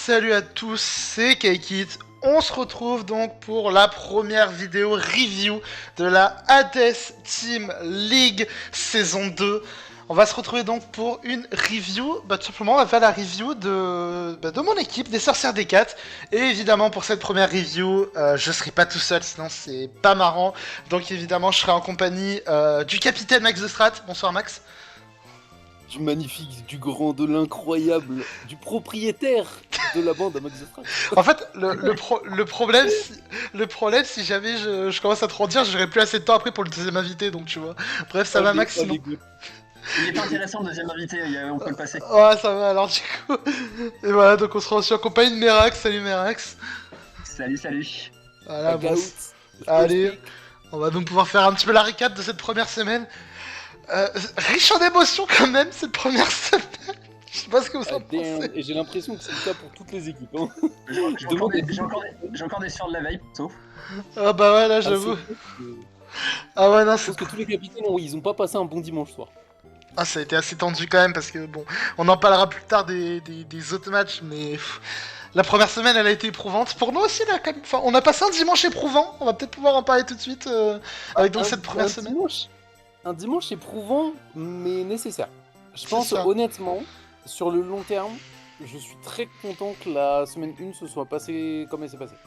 Salut à tous, c'est Kaikit. On se retrouve donc pour la première vidéo review de la Hades Team League saison 2. On va se retrouver donc pour une review, tout simplement on va faire la review de mon équipe, des Sorcières des 4. Et évidemment pour cette première review, je serai pas tout seul, sinon c'est pas marrant. Donc évidemment je serai en compagnie du capitaine Max de Strat. Bonsoir Max. Du magnifique, du grand, de l'incroyable, du propriétaire de la bande à Max de Strat. En fait, le problème, si jamais je commence à trop en dire, j'aurai plus assez de temps après pour le deuxième invité, donc tu vois. Bref, ça va Max, sinon. Il est pas intéressant le deuxième invité, on peut le passer. Ouais, ça va alors du coup. Et voilà, donc on sera aussi en compagnie de Merax. Salut Merax. Salut. Voilà, bon. Allez, on va donc pouvoir faire un petit peu la récap de cette première semaine. Riche en émotions quand même, cette première semaine. Je sais pas ce que vous en pensez. Et j'ai l'impression que c'est le cas pour toutes les équipes. Hein. J'ai encore des sueurs de la veille, sauf. Ah bah ouais, là j'avoue. Ah ouais, non, je pense que tous les capitaines, ils ont pas passé un bon dimanche soir. Ah, ça a été assez tendu quand même, parce que bon, on en parlera plus tard des autres matchs, mais la première semaine elle a été éprouvante. Pour nous aussi, là, quand même. Enfin, on a passé un dimanche éprouvant, on va peut-être pouvoir en parler tout de suite avec dans cette première semaine. Un dimanche éprouvant, mais nécessaire. Je pense honnêtement, sur le long terme, je suis très content que la semaine 1 se soit passée comme elle s'est passée.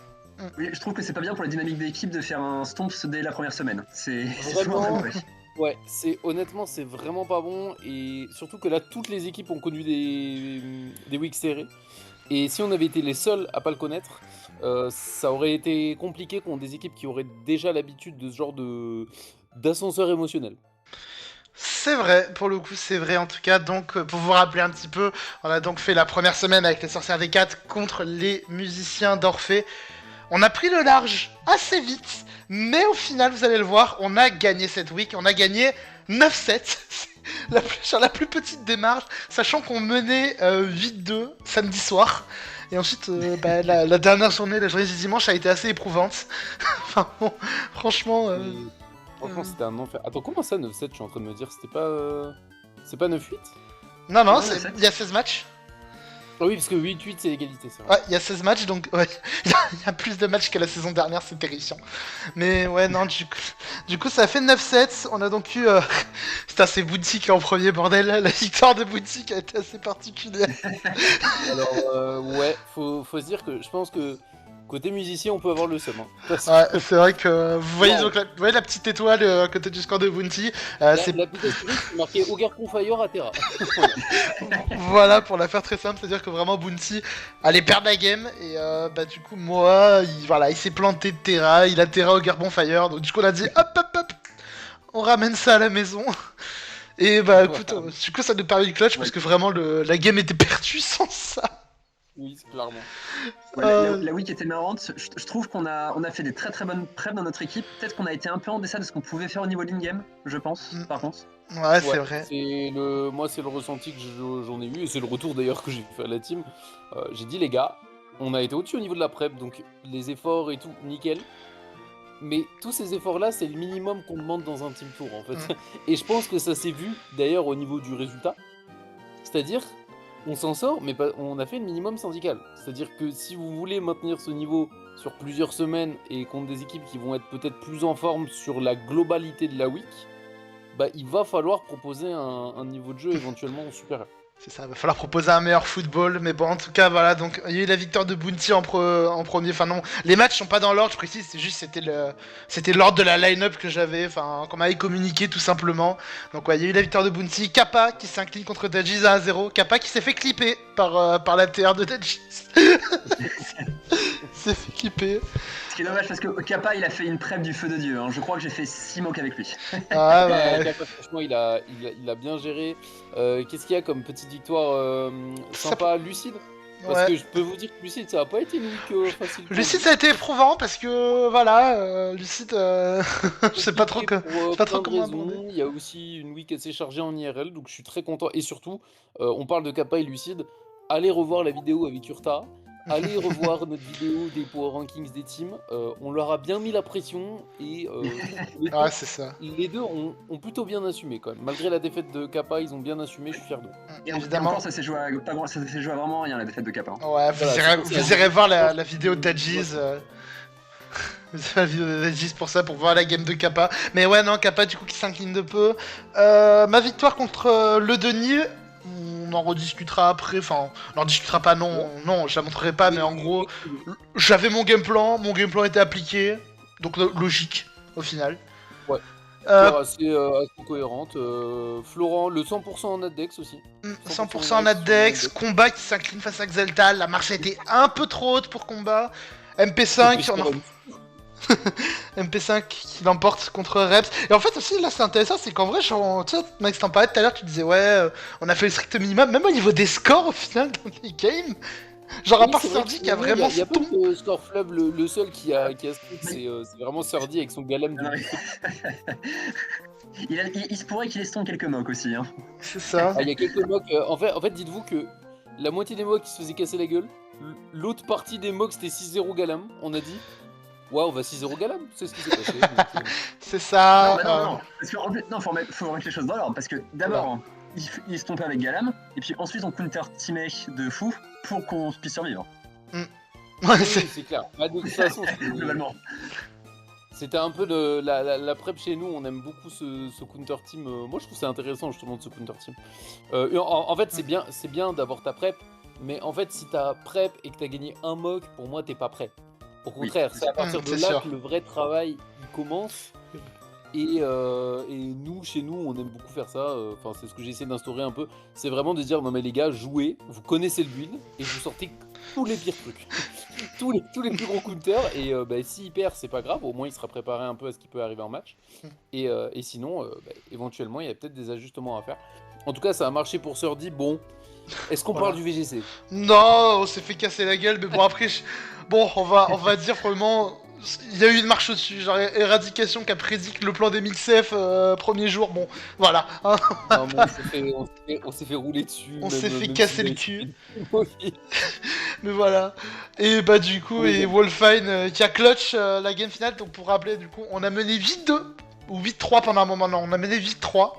Oui, je trouve que c'est pas bien pour la dynamique d'équipe de faire un stomps dès la première semaine. C'est vraiment souvent mauvais. Ouais, honnêtement c'est vraiment pas bon, et surtout que là toutes les équipes ont connu des weeks serrés. Et si on avait été les seuls à pas le connaître, ça aurait été compliqué contre des équipes qui auraient déjà l'habitude de ce genre d'ascenseur émotionnel. C'est vrai, pour le coup c'est vrai en tout cas. Donc pour vous rappeler un petit peu, on a donc fait la première semaine avec les Sorcières des 4 contre les musiciens d'Orphée. On a pris le large assez vite, mais au final, vous allez le voir, on a gagné cette week, on a gagné 9-7, sur la plus petite démarche, sachant qu'on menait 8-2 samedi soir. Et ensuite, la dernière journée, la journée du dimanche, a été assez éprouvante. Enfin bon, franchement... Franchement, c'était un enfer. Attends, comment ça 9-7, je suis en train de me dire, c'était pas... C'est pas 9-8 ? Non, il y a 16 matchs. Ah oui, parce que 8-8 c'est l'égalité, c'est vrai. Ouais, il y a 16 matchs, donc ouais, il y a plus de matchs que la saison dernière, c'est terrifiant. Mais ouais, non, du coup ça a fait 9-7, on a donc eu... Putain, c'est Boutique en premier, bordel, la victoire de Boutique a été assez particulière. Alors, ouais, faut se dire que je pense que côté musicien, on peut avoir le seum. Hein, ouais, c'est vrai que vous voyez, donc, vous voyez la petite étoile à côté du score de Bounty. C'est la petite étoile qui marquait Ogarpon Fire à Terra. Voilà, pour la faire très simple, c'est-à-dire que vraiment Bounty allait perdre la game. Et du coup, moi, il s'est planté de Terra, il a Terra Ogarpon Fire. Donc du coup, on a dit hop, on ramène ça à la maison. Et écoute, du coup, ça nous permet le clutch parce que vraiment la game était perdue sans ça. Oui, clairement. Ouais, la week était marrante. Je trouve qu'on a fait des très bonnes preuves dans notre équipe. Peut-être qu'on a été un peu en deçà de ce qu'on pouvait faire au niveau de l'in-game, je pense, par contre. Ouais, c'est vrai. Moi, c'est le ressenti que j'en ai eu, et c'est le retour d'ailleurs que j'ai fait à la team. J'ai dit, les gars, on a été au-dessus au niveau de la prep, donc les efforts et tout, nickel. Mais tous ces efforts-là, c'est le minimum qu'on demande dans un team tour, en fait. Et je pense que ça s'est vu, d'ailleurs, au niveau du résultat. C'est-à-dire... on s'en sort, mais on a fait le minimum syndical. C'est-à-dire que si vous voulez maintenir ce niveau sur plusieurs semaines et contre des équipes qui vont être peut-être plus en forme sur la globalité de la week, il va falloir proposer un niveau de jeu éventuellement supérieur. C'est ça, il va falloir proposer un meilleur football, mais bon, en tout cas, voilà, donc il y a eu la victoire de Bounty en premier, enfin non, les matchs sont pas dans l'ordre, je précise, c'est juste, c'était l'ordre de la line-up que j'avais, enfin, qu'on m'avait communiqué tout simplement. Donc ouais, il y a eu la victoire de Bounty, Kappa qui s'incline contre Dajis à 1-0, Kappa qui s'est fait clipper par la TR de Dajis. s'est fait clipper. Ce qui est dommage parce que Kappa il a fait une prep du feu de Dieu, hein. Je crois que j'ai fait 6 mocs avec lui. Ah ouais. Kappa, franchement il a bien géré. Qu'est-ce qu'il y a comme petite victoire sympa, Lucide? Parce que je peux vous dire que Lucide ça a pas été une week facile. Lucide ça a été éprouvant parce que voilà, Lucide, je sais pas trop comment aborder. Il y a aussi une week assez chargée en IRL, donc je suis très content. Et surtout, on parle de Kappa et Lucide, allez revoir la vidéo avec Urta. allez revoir notre vidéo des Power Rankings des teams. On leur a bien mis la pression et Ah, c'est ça. les deux ont plutôt bien assumé quand même. Malgré la défaite de Kappa, ils ont bien assumé, je suis fier d'eux. Et Évidemment. encore, ça s'est joué à vraiment rien, la défaite de Cap. Hein. Ouais, vous Voilà, irez voir la vidéo d'Adjiz. Vous irez la vidéo d'Adjiz pour ça, pour voir la game de Kappa. Mais ouais, non, Kappa du coup qui s'incline de peu. Ma victoire contre le Denis, on en rediscutera après. Enfin, on en discutera pas, non, je la montrerai pas, mais en gros, j'avais mon game plan était appliqué. Donc logique, au final. Ouais. Assez cohérente. Florent, le 100% en Addex aussi. 100% en Addex, combat qui s'incline face à Xeltal, la marche a été un peu trop haute pour combat. MP5, MP5 qui l'emporte contre Reps. Et en fait aussi là c'est intéressant, c'est qu'en vrai, tu sais, Max t'en parlais tout à l'heure, tu disais ouais, on a fait le strict minimum, même au niveau des scores au final dans les games. Genre à part Surdy qui a vraiment... Il y a pas de score flub, le seul qui a split, c'est vraiment Surdy avec son Galam. Il se pourrait qu'il estompe quelques mocks aussi. Hein. C'est ça. Il y a quelques mocks. En fait, dites-vous que la moitié des mocks se faisaient casser la gueule. L'autre partie des mocks c'était 6-0 Galam. On a dit ouais, on va 6-0 Galam. C'est ce qui s'est passé. C'est ça. Non. Parce qu'en plus, faut remettre les choses dans l'ordre. Parce que d'abord, il se trompait avec Galam. Et puis ensuite, on counter teamé de fou pour qu'on puisse survivre. Ouais, c'est clair. Bah, de toute façon, globalement. C'était un peu la prep chez nous, on aime beaucoup ce counter team. Moi je trouve c'est intéressant justement de ce counter team. En fait c'est bien d'avoir ta prep, mais en fait si t'as prep et que t'as gagné un mock, pour moi t'es pas prêt. Au contraire, c'est à partir de là que le vrai travail il commence. Et nous, chez nous, on aime beaucoup faire ça. Enfin, c'est ce que j'ai essayé d'instaurer un peu. C'est vraiment de dire non mais les gars, jouez, vous connaissez le build et vous sortez tous les pires trucs, tous les plus gros counters. Et s'il perd, c'est pas grave. Au moins, il sera préparé un peu à ce qui peut arriver en match. Et sinon, éventuellement, il y a peut-être des ajustements à faire. En tout cas, ça a marché pour Surdy. Bon, est-ce qu'on parle du VGC? Non, on s'est fait casser la gueule, mais bon après, bon, on va dire probablement. Il y a eu une marche au-dessus, genre Éradication qui a prédit que le plan des Mixef premier jour, bon, voilà. Hein. Non, on s'est fait rouler dessus. On s'est fait casser le cul. Mais voilà. Et bah du coup, et Wolfine qui a clutch la game finale, donc pour rappeler, du coup, on a mené 8-2, ou 8-3 pendant un moment, non, on a mené 8-3.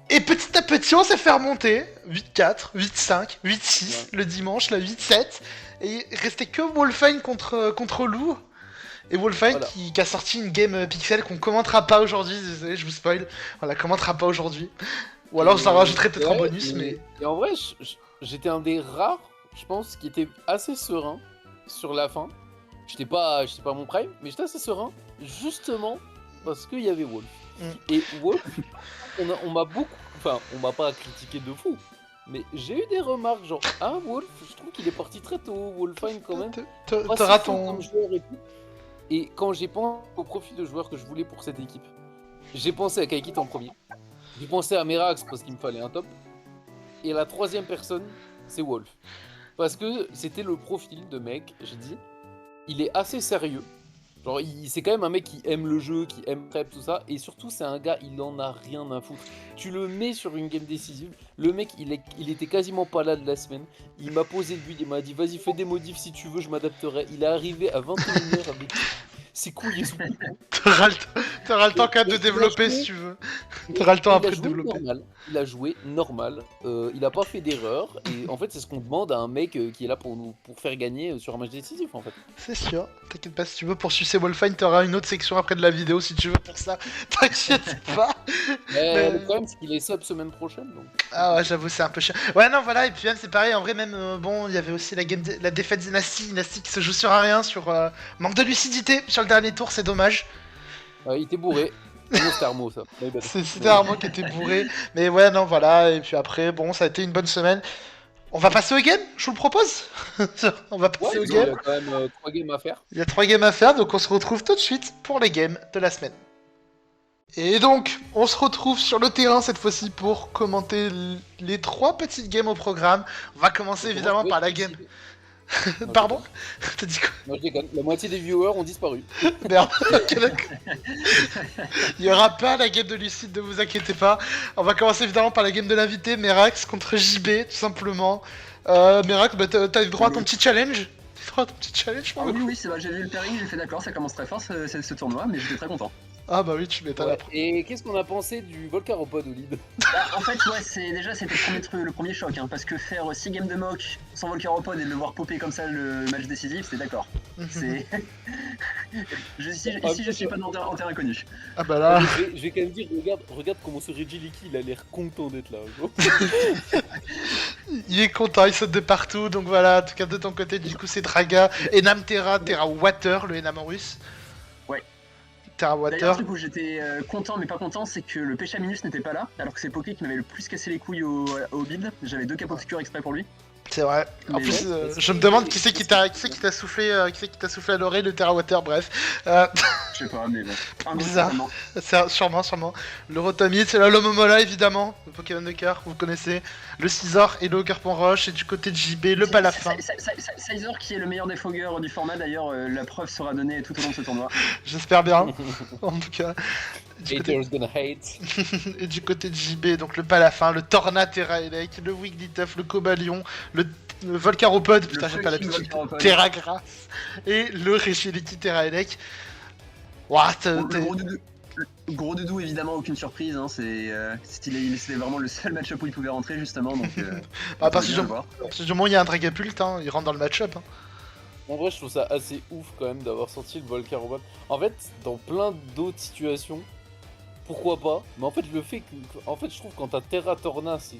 Et petit à petit, on s'est fait remonter, 8-4, 8-5, 8-6, le dimanche, là, 8-7. Et il restait que Wolfine contre Lou. Et Wolfine qui a sorti une game pixel qu'on commentera pas aujourd'hui, désolé, je vous spoil. Voilà, commentera pas aujourd'hui. Ou alors je la rajouterai peut-être en bonus, mais... Et en vrai, j'étais un des rares, je pense, qui était assez serein sur la fin. J'étais pas mon prime, mais j'étais assez serein, justement, parce qu'il y avait Wolf. Et Wolf, on m'a beaucoup... Enfin, on m'a pas critiqué de fou. Mais j'ai eu des remarques genre Wolf, je trouve qu'il est parti très tôt, Wolfine quand même. T'auras ton... Et quand j'ai pensé au profil de joueur que je voulais pour cette équipe, j'ai pensé à Kaikit en premier. J'ai pensé à Merax parce qu'il me fallait un top. Et la troisième personne, c'est Wolf. Parce que c'était le profil de mec, j'ai dit, il est assez sérieux. Genre, c'est quand même un mec qui aime le jeu, qui aime prep, tout ça. Et surtout, c'est un gars, il en a rien à foutre. Tu le mets sur une game décisive, le mec, il était quasiment pas là de la semaine. Il m'a posé le build, il m'a dit, vas-y, fais des modifs si tu veux, je m'adapterai. Il est arrivé à 21h avec ses couilles et son piquant. T'auras le temps quand même de développer si tu veux. T'auras le temps après de développer. Il a joué normal, il a pas fait d'erreur. Et en fait, c'est ce qu'on demande à un mec qui est là pour faire gagner sur un match décisif en fait. C'est sûr, t'inquiète pas, si tu veux, pour sucer Wolfine, t'auras une autre section après de la vidéo si tu veux pour ça. T'inquiète pas. Mais le problème, c'est qu'il est sub semaine prochaine. Donc... Ah ouais, j'avoue, c'est un peu chiant. Ouais, non, voilà, et puis même, c'est pareil, en vrai, même, bon, il y avait aussi la défaite Dynasty qui se joue sur un rien, sur manque de lucidité sur le dernier tour, c'est dommage. Il était bourré. C'était Armo, ça. C'était Armo qui était bourré. Mais ouais, non, voilà, et puis après, bon, ça a été une bonne semaine. On va passer au game, je vous le propose. On va passer au game. Il y a quand même 3 games à faire. Il y a 3 games à faire, donc on se retrouve tout de suite pour les games de la semaine. Et donc, on se retrouve sur le terrain cette fois-ci pour commenter les 3 petites games au programme. On va commencer évidemment par la game... Pardon? T'as dit quoi? Moi je déconne, la moitié des viewers ont disparu. Merde. Il y aura pas la game de Lucide, ne vous inquiétez pas. On va commencer évidemment par la game de l'invité, Merax contre JB, tout simplement. Merak, bah t'as eu droit à ton petit challenge. T'as eu droit à ton petit challenge pour Ah le oui, coup. oui, c'est vrai, j'ai vu le pairing, j'ai fait d'accord, ça commence très fort ce tournoi, mais j'étais très content. Ah bah oui, tu m'étonnes Ouais. après. Et qu'est-ce qu'on a pensé du Volcaropod au lead? Bah, en fait, ouais, c'était le premier choc, hein, parce que faire 6 games de mock sans Volcaropod et le voir popper comme ça le match décisif, c'est d'accord. C'est. Ici, je suis pas en terrain inconnu. Ah bah là. Je vais quand même dire, regarde comment ce Reggie Leaky, il a l'air content d'être là. Gros. Il est content, il saute de partout, donc voilà, en tout cas de ton côté, du coup c'est Draga, Enam Terra, Terra Water, le Enam en russe. Ouais. Terra D'ailleurs, Water. du coup, j'étais content mais pas content, c'est que le Pechaminus n'était pas là, alors que c'est Poké qui m'avait le plus cassé les couilles au build. J'avais 2 capots obscurs exprès pour lui. C'est vrai. En Mais plus, ouais, je me demande qui c'est qui t'a soufflé, à l'oreille le Terra Water, bref. Je sais pas, mais bon. Bizarre. C'est sûrement. Le Rotomie, c'est la Lomomola évidemment, le Pokémon de cœur, vous connaissez. Le Scizor et le Garpon Roche, et du côté de JB, le Palafin. Sizor qui est le meilleur des fogueurs du format, d'ailleurs, la preuve sera donnée tout au long de ce tournoi. J'espère bien, en tout cas. Haters gonna hate. Et du côté de JB, donc le Palafin, le Torna Terra Elec, le Wigglytuff, le Cobalion, le Volcaropod, putain j'ai pas l'habitude, Terra Grass, et le Regieleki Terra Elec. Ouah, Gros doudou, évidemment, aucune surprise, hein, c'était vraiment le seul match-up où il pouvait rentrer, justement, donc... à partir du moment où il y a un Dragapult, hein, il rentre dans le match-up. Hein. En vrai, je trouve ça assez ouf quand même d'avoir sorti le Volcaropod. En fait, dans plein d'autres situations, pourquoi pas? Mais en fait, le fait que. En fait, je trouve quand t'as Terra Torna, c'est.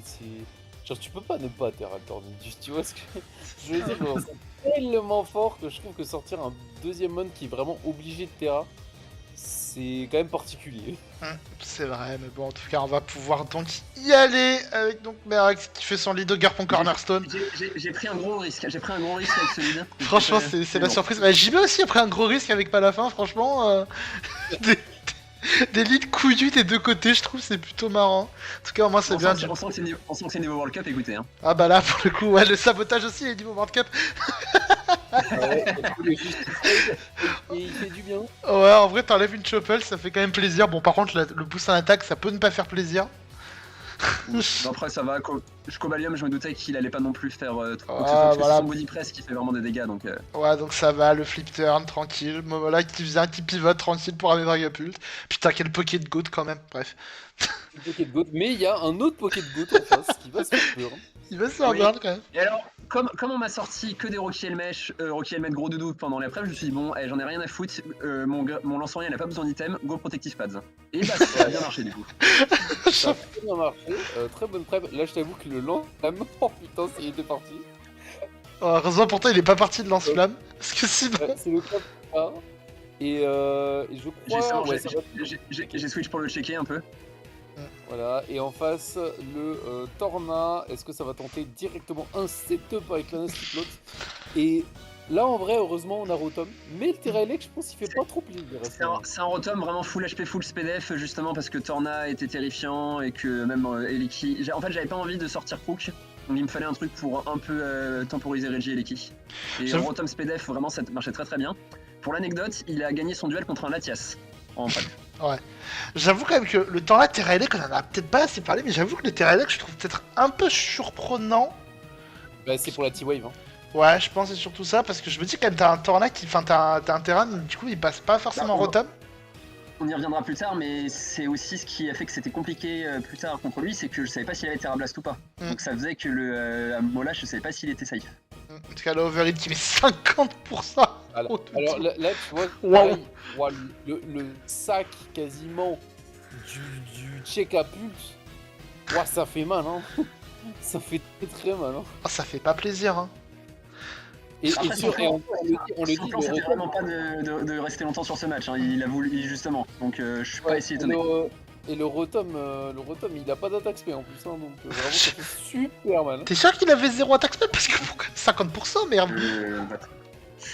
Genre, tu peux pas ne pas Terra Torna. Tu vois ce que. Je veux dire, genre, c'est tellement fort que je trouve que sortir un deuxième mon qui est vraiment obligé de Terra, c'est quand même particulier. C'est vrai, mais bon, en tout cas, on va pouvoir donc y aller avec donc Merax qui fait son lead au Garpon Cornerstone. J'ai pris un gros risque, avec ce lead. Franchement, c'est la surprise. Bah, JB aussi a pris un gros risque avec Palafin, franchement. Des leads couillus des deux côtés, je trouve, c'est plutôt marrant. En tout cas, au moins, c'est bien. On sent que c'est niveau World Cup, écoutez. Hein. Ah bah là, pour le coup, ouais, le sabotage aussi est niveau World Cup. Ouais, et il fait du bien. Ouais, en vrai, t'enlèves une Chople, ça fait quand même plaisir. Bon, par contre, le boost en attaque, ça peut ne pas faire plaisir. Après, ça va. Cobalium, je me doutais qu'il allait pas non plus faire trop que Ah, ce soit, parce que voilà. c'est son body press qui fait vraiment des dégâts, donc... Ouais, donc ça va, le flip turn, tranquille. Momola qui faisait un petit pivot, tranquille pour amener Dragapult. Putain, quel Poké de Goat quand même, bref. Pocket Goat, mais il y a un autre Pocket Goat en face qui va se faire peur. Il va se faire Oui. bien quand même. Et alors, comme on m'a sorti que des Rocky Helmet gros doudou pendant les preuves, je me suis dit, bon, j'en ai rien à foutre, mon lanceur il n'a pas besoin d'item, go protective pads. Et bah, ça a bien marché du coup. Ça a très bien marché, très bonne prep. Là, je t'avoue que le lance-flamme, oh putain, il était parti. Heureusement, pourtant, il est pas parti de lance-flamme. Parce que sinon. C'est le club pas. Et je crois. Ouais, ça va. J'ai switch pour le checker un peu. Voilà, et en face, le Torna, est-ce que ça va tenter directement un setup avec la Nasty Plot? Et là, en vrai, heureusement, on a Rotom, mais le Terra Elec, je pense qu'il fait pas trop plaisir. C'est un Rotom vraiment full HP, full SPDF, justement parce que Torna était terrifiant et que même Eleki... En fait, j'avais pas envie de sortir Crook, donc il me fallait un truc pour un peu temporiser Reggie et Eleki. Et Rotom SPDF, vraiment, ça marchait très très bien. Pour l'anecdote, il a gagné son duel contre un Latias en prep. Ouais. J'avoue quand même que le temps là, Terra Elec, on en a peut-être pas assez parlé, mais j'avoue que le Terra Elec, je trouve peut-être un peu surprenant. Bah, c'est pour la T-Wave. Hein. Ouais, je pense que c'est surtout ça, parce que je me dis quand même, t'as un Torna qui. Enfin, t'as un Terran, du coup, il passe pas forcément Rotom. On y reviendra plus tard, mais c'est aussi ce qui a fait que c'était compliqué plus tard contre lui, c'est que je savais pas s'il avait Terra Blast ou pas. Donc ça faisait que le Mola, je savais pas s'il était safe. En tout cas, l'Overheat qui met 50%. Alors là, tu vois, Wow. pareil, le sac quasiment du check-a-pulse, ouais, ça fait mal, hein. Ça fait très mal, hein. Oh, ça fait pas plaisir, hein. Et Après, sur, et on le dit, son plan, c'était vraiment pas de rester longtemps sur ce match, hein. Il a voulu, justement, donc je suis pas si étonné. Et le Rotom, il a pas d'attaque spé en plus, hein, donc vraiment ça fait super mal. T'es sûr qu'il avait 0 attaque spell? Parce que pour 50%, merde.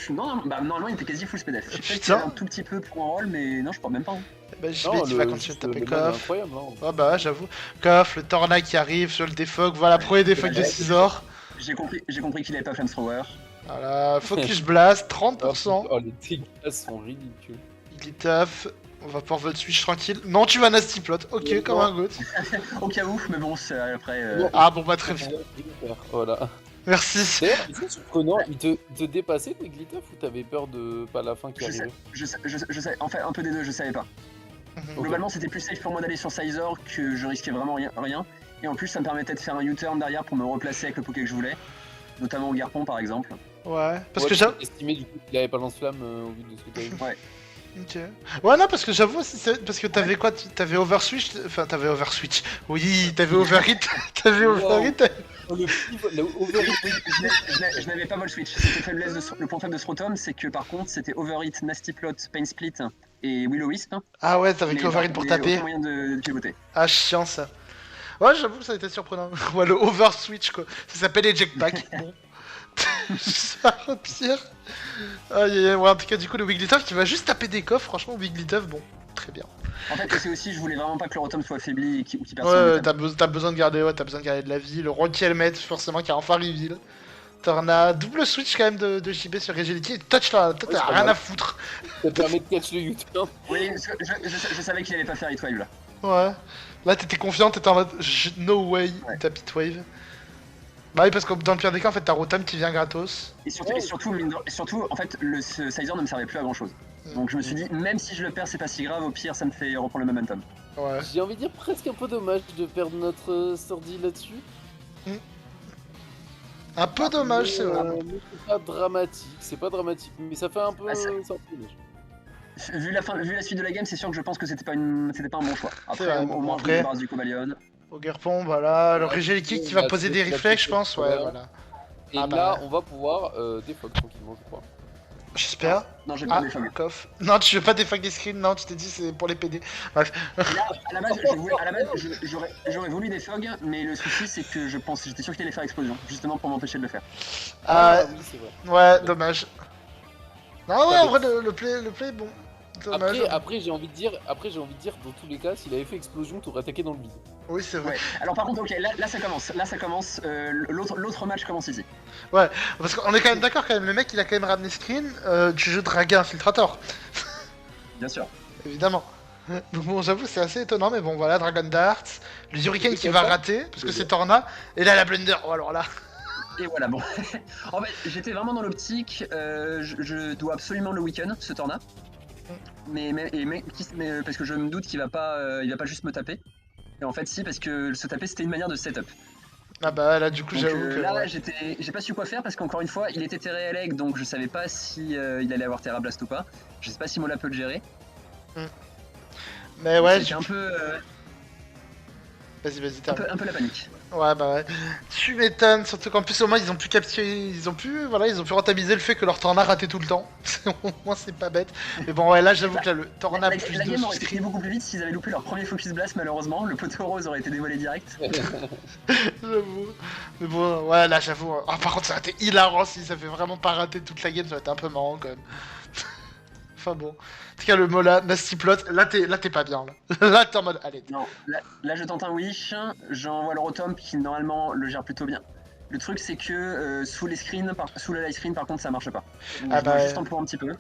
Non, normalement il était quasi full SPDF. Je sais Putain. qu'il y a un tout petit peu pour un roll, mais non, je crois même pas. Hein. Bah, JB qui va continuer de taper le Koff. incroyable, hein. Ah bah, j'avoue. Koff, le Torna qui arrive sur le défog. Voilà, premier défog de Scizor. J'ai compris qu'il avait pas Flamethrower. Voilà, Focus Blast, 30%. Oh, les dégâts sont ridicules. Il est tough. On va pouvoir vote switch tranquille. Non, tu vas Nasty Plot. Ok, comme un goat. Au cas où, mais bon, c'est après. Ah bon, bah très bien. Voilà. Merci. D'ailleurs, c'est surprenant, il te dépassait Wigglytuff ou t'avais peur de pas la fin qui Je sais, arrivait? je sais, en fait, un peu des deux, je savais pas. Mhm. Ok. Globalement, c'était plus safe pour moi d'aller sur Sizor que je risquais vraiment rien. Et en plus, ça me permettait de faire un U-turn derrière pour me replacer avec le Poké que je voulais, notamment au Garpon par exemple. Ouais, parce Ouais, que j'avoue. estimé du coup qu'il avait pas lance-flamme au vu de ce que t'avais vu. Ouais. Ok. Ouais, non, parce que j'avoue aussi, parce que t'avais quoi? T'avais Overswitch. Enfin, t'avais Overswitch. Oui, t'avais Overhit. T'avais Wow. Overhit. Oh, le overhit. Oui, je n'avais pas Vol Switch. C'était le point faible de Srotom, c'est que par contre, c'était Overhit, Nasty Plot, Pain Split et Will-O-Wisp. Ah ouais, t'avais que Mais Overhit pour taper. aucun moyen de pivoter. Ah, chiant ça. Ouais, j'avoue, ça a été surprenant. Ouais, le Overswitch quoi. Ça s'appelle Eject Pack. Bon. Ça pire. Aïe aïe aïe. Ouais, en tout cas, du coup, le Wigglytuff qui va juste taper des coffres. Franchement, Wigglytuff, bon, très bien. En fait, c'est aussi, je voulais vraiment pas que le Rotom soit affaibli ou qu'il perde Ouais, son ouais, item. t'as besoin de garder, ouais, t'as besoin de garder de la vie. Le Rocky Helmet, forcément, qui a enfin reveal. Torna, double switch quand même de JB sur Regeliki. Touch là, toi Ouais, t'as c'est pas rien mal. à foutre. Ça te permet de catch le U-turn. Oui, je savais qu'il allait pas faire Hitwave là. Ouais. Là t'étais confiant, t'étais en mode no way, Ouais. t'as Pitwave. Bah oui, parce que dans le pire des cas, en fait, t'as Rotom qui vient gratos. Et surtout, en fait, ce Sizor ne me servait plus à grand chose. Donc je me suis dit, même si je le perds, c'est pas si grave, au pire, ça me fait reprendre le momentum. Ouais. J'ai envie de dire presque un peu dommage de perdre notre Sordi là-dessus. Un peu dommage, c'est vrai. Mais c'est pas dramatique, mais ça fait un peu Ah, ça- sorti. Vu la suite de la game, c'est sûr que je pense que c'était pas un bon choix. Après, vrai, au bon, moins, je après- me débarrasse du Cobalion. Au Gerpon, voilà. Le Regeliki qui va la poser tête- des la réflexes, tête je pense. de Ouais, Cobra. voilà. Et Ah là, bah. on va pouvoir défog tranquillement, je crois. J'espère. Non, j'ai pas Ah, des fogs. coff. Non, tu veux pas des fuck des screens, non, tu t'es dit c'est pour les PD. Bref. Et là, à la base, j'aurais voulu des fogs, mais le souci, c'est que j'étais sûr qu'il allait faire explosion, justement pour m'empêcher de le faire. Ah, oui, c'est vrai. ouais, dommage. Non, ouais, Ça en vrai, le play, bon. Dommage. Après, j'ai envie de dire, dans tous les cas, s'il avait fait explosion, t'aurais attaqué dans le vide. Oui, c'est vrai. Ouais. Alors par contre, ok, là ça commence. L'autre match commence ici. Parce qu'on est quand même d'accord, quand même. Le mec, il a quand même ramené screen du jeu Draga Infiltrator. Bien sûr. Évidemment. Donc bon, j'avoue, c'est assez étonnant, mais bon, voilà, Dragon Dart, le Hurricane qui va rater, parce que c'est Torna, et là, la Blunder. Oh, alors là. Et voilà, bon. En fait, j'étais vraiment dans l'optique, je dois absolument le week-end, ce Torna. Mais parce que je me doute qu'il va pas juste me taper. Et en fait, si, parce que se taper, c'était une manière de setup. Ah bah là, du coup, Donc j'avoue que... là, ouais. j'ai pas su quoi faire parce qu'encore une fois, il était Terra Elec, donc je savais pas si il allait avoir Terra Blast ou pas. Je sais pas si Mola peut le gérer. Mais ouais, C'était un peu, vas-y, termine. un peu la panique. Ouais, bah ouais. Tu m'étonnes, surtout qu'en plus, au moins, ils ont pu capturer... Ils ont pu rentabiliser le fait que leur Torna ratait tout le temps. Au moins, c'est pas bête. Mais bon, ouais, là, j'avoue que là, le Torna La plus game 2 aurait été finie screen... beaucoup plus vite s'ils avaient loupé leur premier Focus Blast, malheureusement. Le poteau rose aurait été dévoilé direct. J'avoue. Mais bon, ouais, là, j'avoue... Ah, par contre, ça aurait été hilarant si ça fait vraiment pas rater toute la game, ça aurait été un peu marrant, quand même. Enfin bon. En tout cas, le Mola, Nasty Plot, là, t'es pas bien, là. Là, t'es en mode... Allez. Non, là je tente un Wish, j'envoie le Rotom qui normalement le gère plutôt bien. Le truc c'est que sous le light screen par contre ça marche pas. Donc, Ah je dois bah, juste temporiser un petit peu.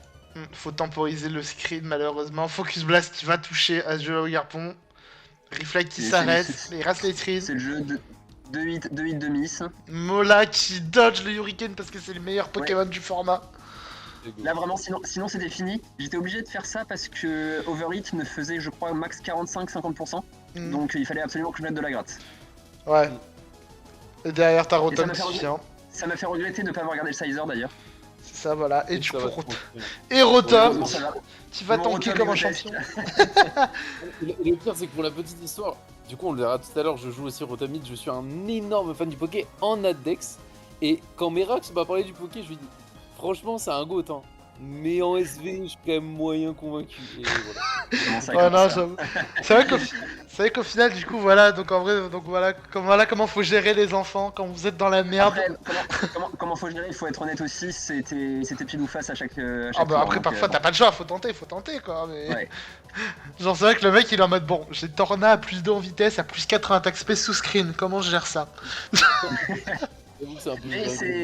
Faut temporiser le screen, malheureusement. Focus Blast qui va toucher à ce jeu au Garpon. Reflect qui Et s'arrête, c'est- les races les trees. C'est le jeu de 2-8 de miss. Mola qui dodge le Hurricane parce que c'est le meilleur Pokémon du format. Là vraiment sinon c'était fini. J'étais obligé de faire ça parce que Overheat me faisait je crois max 45-50%. Mm. Donc il fallait absolument que je mette de la gratte. Ouais. Et derrière ta Et ça Rotom m'a fait qui vient. Ça m'a fait regretter de ne pas avoir regardé le Sizer d'ailleurs. C'est ça, voilà. Et du ça coup, va se construire. et Rotom, Heureusement, ça va. tu vas Mon tanker Rotom comme un est champion. Le pire, c'est que pour la petite histoire, du coup, on le verra tout à l'heure, je joue aussi Rotomid, je suis un énorme fan du Poké en Addex. Et quand Merax m'a parlé du Poké, je lui ai dit, franchement, c'est un GOAT, hein. Mais en SV, je suis quand même moyen convaincu. Et voilà. Comment ça, Ouais, comment non, ça j'avoue. C'est vrai qu'au final, du coup, voilà. Donc en vrai, voilà comment faut gérer les enfants quand vous êtes dans la merde. Après, comment faut gérer? Il faut être honnête aussi, c'était pile ou face à chaque Ah bah tour, après, donc, parfois, bon. t'as pas de choix, faut tenter quoi. Mais... Ouais. Genre, c'est vrai que le mec, il est en mode, bon, j'ai Torna à plus 2 en vitesse, à plus 4 en attaque space sous screen. Comment je gère ça? J'avoue que c'est un peu.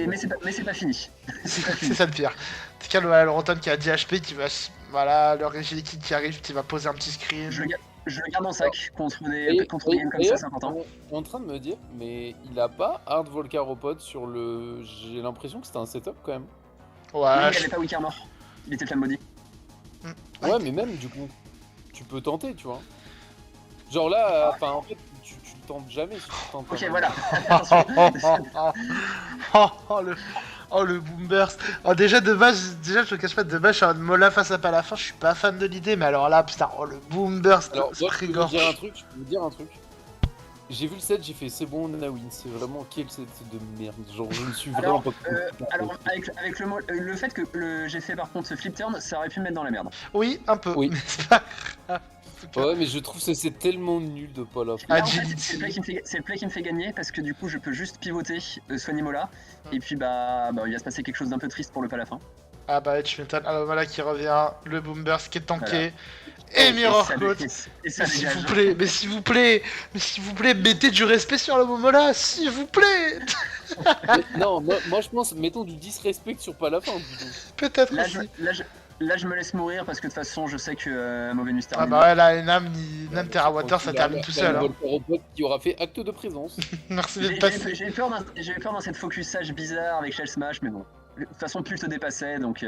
Mais c'est pas fini. C'est pas C'est fini. ça le pire. En tout cas, le Rotom qui a 10 HP, qui va... Voilà, le Regeliki qui arrive, qui va poser un petit screen. Je Je le garde en sac contre Et- des games comme ça, d'ailleurs, c'est important. on est en train de me dire, mais il a pas Hard Volcaropod sur le. J'ai l'impression que c'était un setup quand même. Oui, Ouais, il avait pas Wickermore. Il était flamme maudit. Ouais, Ouais, mais même du coup, tu peux tenter, tu vois. Genre là, enfin en fait, tu le tentes jamais si tu tentes. Ok, un- voilà. le boom burst. Oh, déjà de base, je te cache pas, de base, je suis en Mola face à Palafin, je suis pas fan de l'idée, mais alors là, putain, oh le boom burst, Alors, moi, je peux vous dire un Sprigorge. truc, J'ai vu le set, j'ai fait c'est bon, Nana win. C'est vraiment quel set de merde. Genre, je ne suis vraiment Alors, pas. alors avec le fait que j'ai fait par contre ce flip turn, ça aurait pu me mettre dans la merde. Oui, un peu, Oui. mais c'est pas grave. En tout cas. Ouais, mais je trouve que c'est tellement nul de pas la faire. Là, en fait, Agility. c'est le play qui me fait gagner parce que du coup, je peux juste pivoter soigner Mola. Et puis, bah, il va se passer quelque chose d'un peu triste pour le Palafin. Ah bah, tu m'étonnes. Alors voilà qui revient, le boom burst qui est tanké. Voilà. Et Mirror ça Coat. dé- et ça Mais s'il dégage. vous plaît, mais s'il vous plaît, mettez du respect sur le Momola, s'il vous plaît. Mais non, moi je pense, mettons du disrespect sur pas la fin. Peut-être Là, aussi. là, je me laisse mourir parce que de toute façon, je sais que Mauvais Nuit se Ah termine. bah ouais, là, Nam Terrawater, ça termine tout seul. Hein. Qui aura fait acte de présence. Merci J'ai d'être passé. j'ai eu peur dans cette focusage bizarre avec Shell Smash, mais bon. De toute façon, plus je te dépassais, donc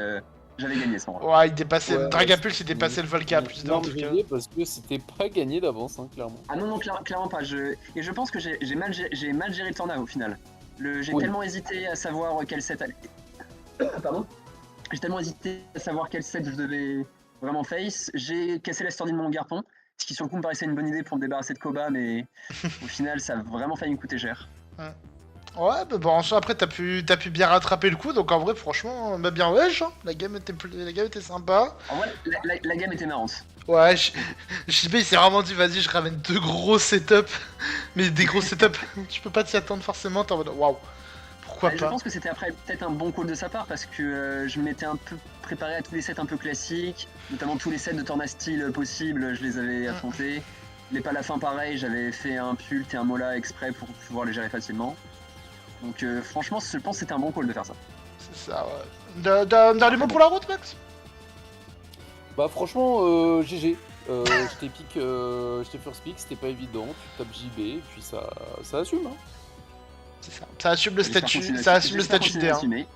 j'avais gagné ce moment. Ouais, il dépassait. Ouais, Dragapulse, il dépassait le Volca à plus de en tout cas. Parce que c'était pas gagné d'avance, hein, clairement. Ah non, non, clairement pas. Et je pense que j'ai mal géré le Tornado au final. J'ai Oui. tellement hésité à savoir quel set aller. Pardon. J'ai tellement hésité à savoir quel set je devais vraiment face. J'ai cassé la stordine de mon Garpon, ce qui sur le coup me paraissait une bonne idée pour me débarrasser de Koba, mais au final ça a vraiment failli me coûter cher. Ouais, bah bon, après, t'as pu bien rattraper le coup, donc en vrai, franchement, bah bien wesh, hein. La game était sympa. En vrai, la gamme était marrante. Ouais, JB il s'est vraiment dit, vas-y, je ramène 2 gros setups. Mais des gros setups, tu peux pas t'y attendre forcément, t'es en mode, waouh, pourquoi Je pas. pense que c'était après peut-être un bon call de sa part parce que je m'étais un peu préparé à tous les sets un peu classiques, notamment tous les sets de Torna style possibles, je les avais affrontés. Les Palafins pareil, j'avais fait un Pult et un Mola exprès pour pouvoir les gérer facilement. Donc franchement, je pense que c'était un bon call de faire ça. C'est ça, ouais. D'un mot pour la route, Max? Bah franchement, GG. J'étais pick, j'étais first pick, c'était pas évident. Tu tapes JB et puis ça assume. Hein. C'est ça. Ça assume le J'espère statut, continuer- ça assume le j'espère statut de continuer à D1. assumer.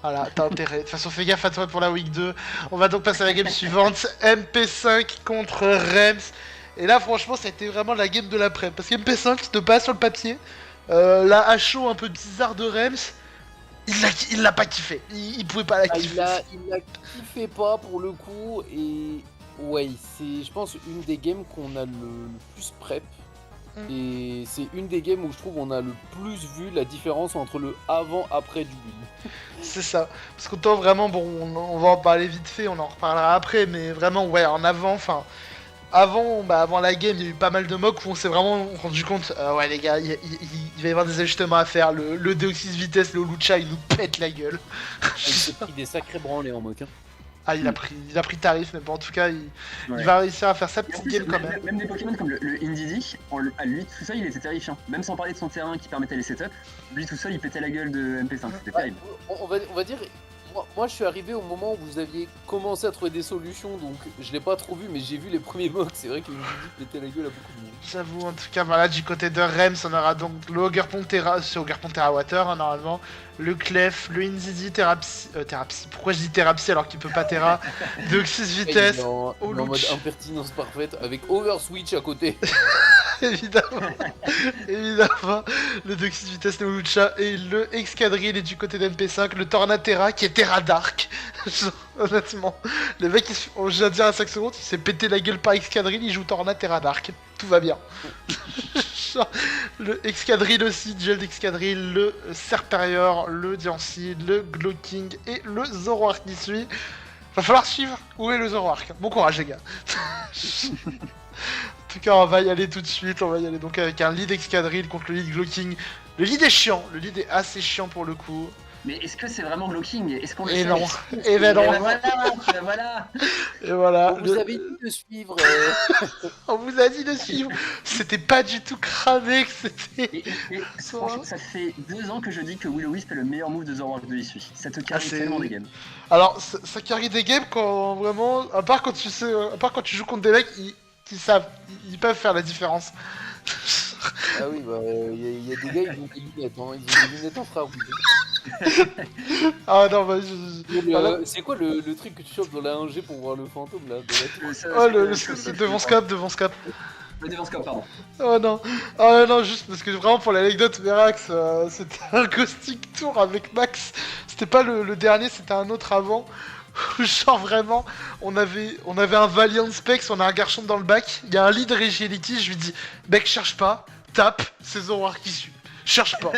Voilà, t'as intérêt. De toute façon, fais gaffe à toi pour la week 2. On va donc passer à la game suivante. MP5 contre Rems. Et là, franchement, ça a été vraiment la game de l'après. Parce que MP5, de base sur le papier, la HO un peu bizarre de Rems, il l'a pas kiffé. Il pouvait pas la Ah, kiffer. il a kiffé pas pour le coup et ouais, c'est je pense une des games qu'on a le plus prep et c'est une des games où je trouve on a le plus vu la différence entre le avant-après du build. C'est ça. Parce qu'autant vraiment, bon, on va en parler vite fait, on en reparlera après, mais vraiment, ouais, en avant, enfin. Avant la game, il y a eu pas mal de mocks où on s'est vraiment rendu compte, ouais les gars, il va y avoir des ajustements à faire. Le Deoxys vitesse, le Lucha, il nous pète la gueule. Il s'est pris des sacrés branlés en mock. Hein. Ah, il a pris tarif, mais bon, en tout cas, il Ouais. va réussir à faire sa Et en petite plus, game quand même. même des Pokémon comme le Indeedee, à lui tout seul il était terrifiant. Même sans parler de son terrain qui permettait les setups, lui tout seul il pétait la gueule de MP5, c'était Ouais, terrible. on va dire, moi je suis arrivé au moment où vous aviez commencé à trouver des solutions, donc je l'ai pas trop vu, mais j'ai vu les premiers mocks, c'est vrai qu'une visite pétait la gueule à beaucoup de monde. J'avoue, en tout cas, voilà, du côté de Rems, on aura donc le Ogerpon Terra, c'est Ogerpon Terra Water, hein, normalement, le Clef, le Inzidi, Terrapsy, pourquoi je dis Terrapsy alors qu'il peut pas Terra, Deoxys vitesse, Il est en Oluch. mode impertinence parfaite avec Overswitch à côté. évidemment, évidemment, le Deoxys vitesse, le Lucha, et le Excadrill, et du côté d'MP5, le Tornatera, qui est Terra Dark. Genre, honnêtement, le mec, je viens de dire à 5 secondes, il s'est pété la gueule par Excadrill, il joue Torna Terra Dark. Tout va bien. Genre, le Excadrill aussi, gel d'Excadrill, le Serperior, le Diancie, le Glowking et le Zoroark qui suit. Va falloir suivre. Où est le Zoroark? Bon courage les gars. En tout cas, on va y aller tout de suite. On va y aller donc avec un lead Excadrill contre le lead Glowking. Le lead est chiant. Le lead est assez chiant pour le coup. Mais est-ce que c'est vraiment Glowking? Est-ce qu'on le Et sait? non. Et ben non. Voilà. Et voilà. On vous avait dit de suivre. On vous a dit de suivre. C'était pas du tout cramé que c'était. Et franchement, ça fait 2 ans que je dis que Will-O-Wisp est le meilleur move de Zoroark de l'issue. Ça te carry c'est- tellement des games. Alors, ça carry des games quand vraiment. À part quand tu joues contre des mecs, qui savent, ils peuvent faire la différence. Ah oui, bah, y a des gars, ils ont des lunettes, hein. Ils ont des lunettes infrarouges. Ah non, bah, voilà. C'est quoi le truc que tu chopes dans la 1G pour voir le fantôme là de la tour? Oh, devant scope, devant scope. Le devant scope, pardon. Oh non, oh non, juste parce que vraiment pour l'anecdote, Verax, c'était un caustic tour avec Max. C'était pas le dernier, c'était un autre avant. Genre vraiment, on avait un Valiant Specs, on a un garçon dans le bac, il y a un lead Regielity, je lui dis, mec, cherche pas, tape, c'est Zoroark qui suit. Cherche pas.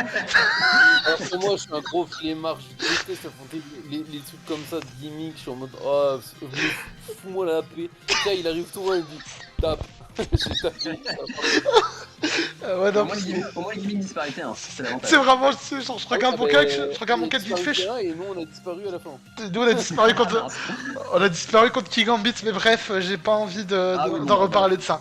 Alors pour moi, je suis un gros flemmard, je déteste affronter les trucs comme ça de gimmick, je suis en mode, oh, fous-moi la paix. Là, il arrive tout loin, il dit, tape. J'ai tapé. Ouais, non, Au moins, les gimmicks disparaissaient, hein. C'est l'avantage. c'est vraiment, genre, je regarde mon cas, je regarde mon cas vite fait. Et nous, on a disparu à la fin. Nous on a disparu contre King Gambit, mais bref, j'ai pas envie d'en reparler de ça.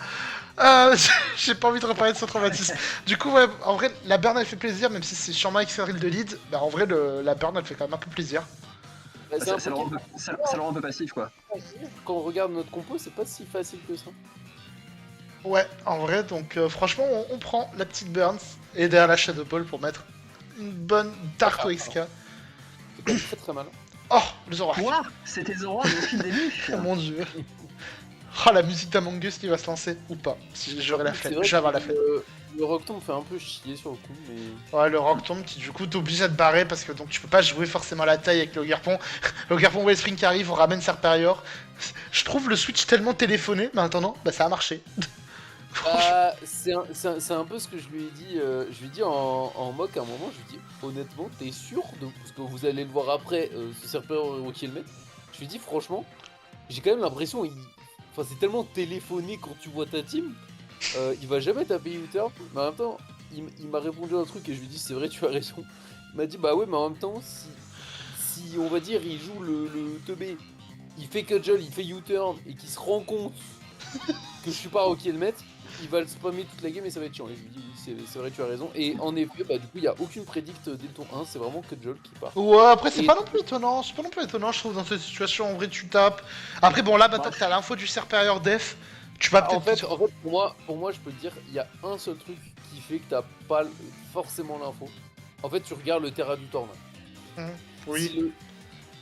J'ai pas envie de reparler de ce traumatisme. Du coup, ouais, en vrai, la burn elle fait plaisir, même si c'est sûrement Excel de lead. Bah, en vrai, la burn elle fait quand même un peu plaisir. Bah, Ça le rend un peu passif, quoi. Quand on regarde notre compo, c'est pas si facile que ça. Ouais, en vrai, donc franchement, on prend la petite burn et derrière la Shadow Ball pour mettre une bonne Tarte au XK. C'est quand même très très mal. Oh, le Zoroark. Quoi? C'était Zoroark depuis le début. Oh mon dieu. Oh, la musique d'Among Us qui va se lancer, ou pas. Si j'aurai la flemme, je vais avoir la flemme. Le Rocktomb fait un peu chier sur le coup, mais... Ouais, le Rocktomb qui du coup t'oblige à te barrer parce que donc tu peux pas jouer forcément la taille avec le Garpon. Le Garpon Wellspring qui arrive, on ramène Serperior. Je trouve le Switch tellement téléphoné, mais en attendant, bah ça a marché. Bah, c'est un peu ce que je lui ai dit, en mock à un moment, je lui ai dit, honnêtement, t'es sûr de... Parce que vous allez le voir après, ce Serperior Hero Kill Met. Je lui ai dit, franchement, j'ai quand même l'impression, enfin c'est tellement téléphoné quand tu vois ta team, il va jamais taper U-turn, mais en même temps, il m'a répondu un truc et je lui ai dit, c'est vrai, tu as raison. Il m'a dit, bah ouais, mais en même temps, si on va dire, il joue le teubé, il fait cudgel, il fait U-turn et qu'il se rend compte que je suis pas au kill met, il va le spammer toute la game et ça va être chiant. Et je lui dis, oui, c'est vrai, tu as raison. Et en effet, bah du coup, il n'y a aucune prédict dès le tour 1, c'est vraiment cudgel qui part. Ouais, après c'est pas non plus étonnant, je trouve dans cette situation, en vrai tu tapes. Après bon là, maintenant que t'as l'info du Serperior Def, tu vas peut-être... En fait pour moi, je peux te dire, il y a un seul truc qui fait que t'as pas forcément l'info. En fait, tu regardes le Terra du Torna. Oui. Si le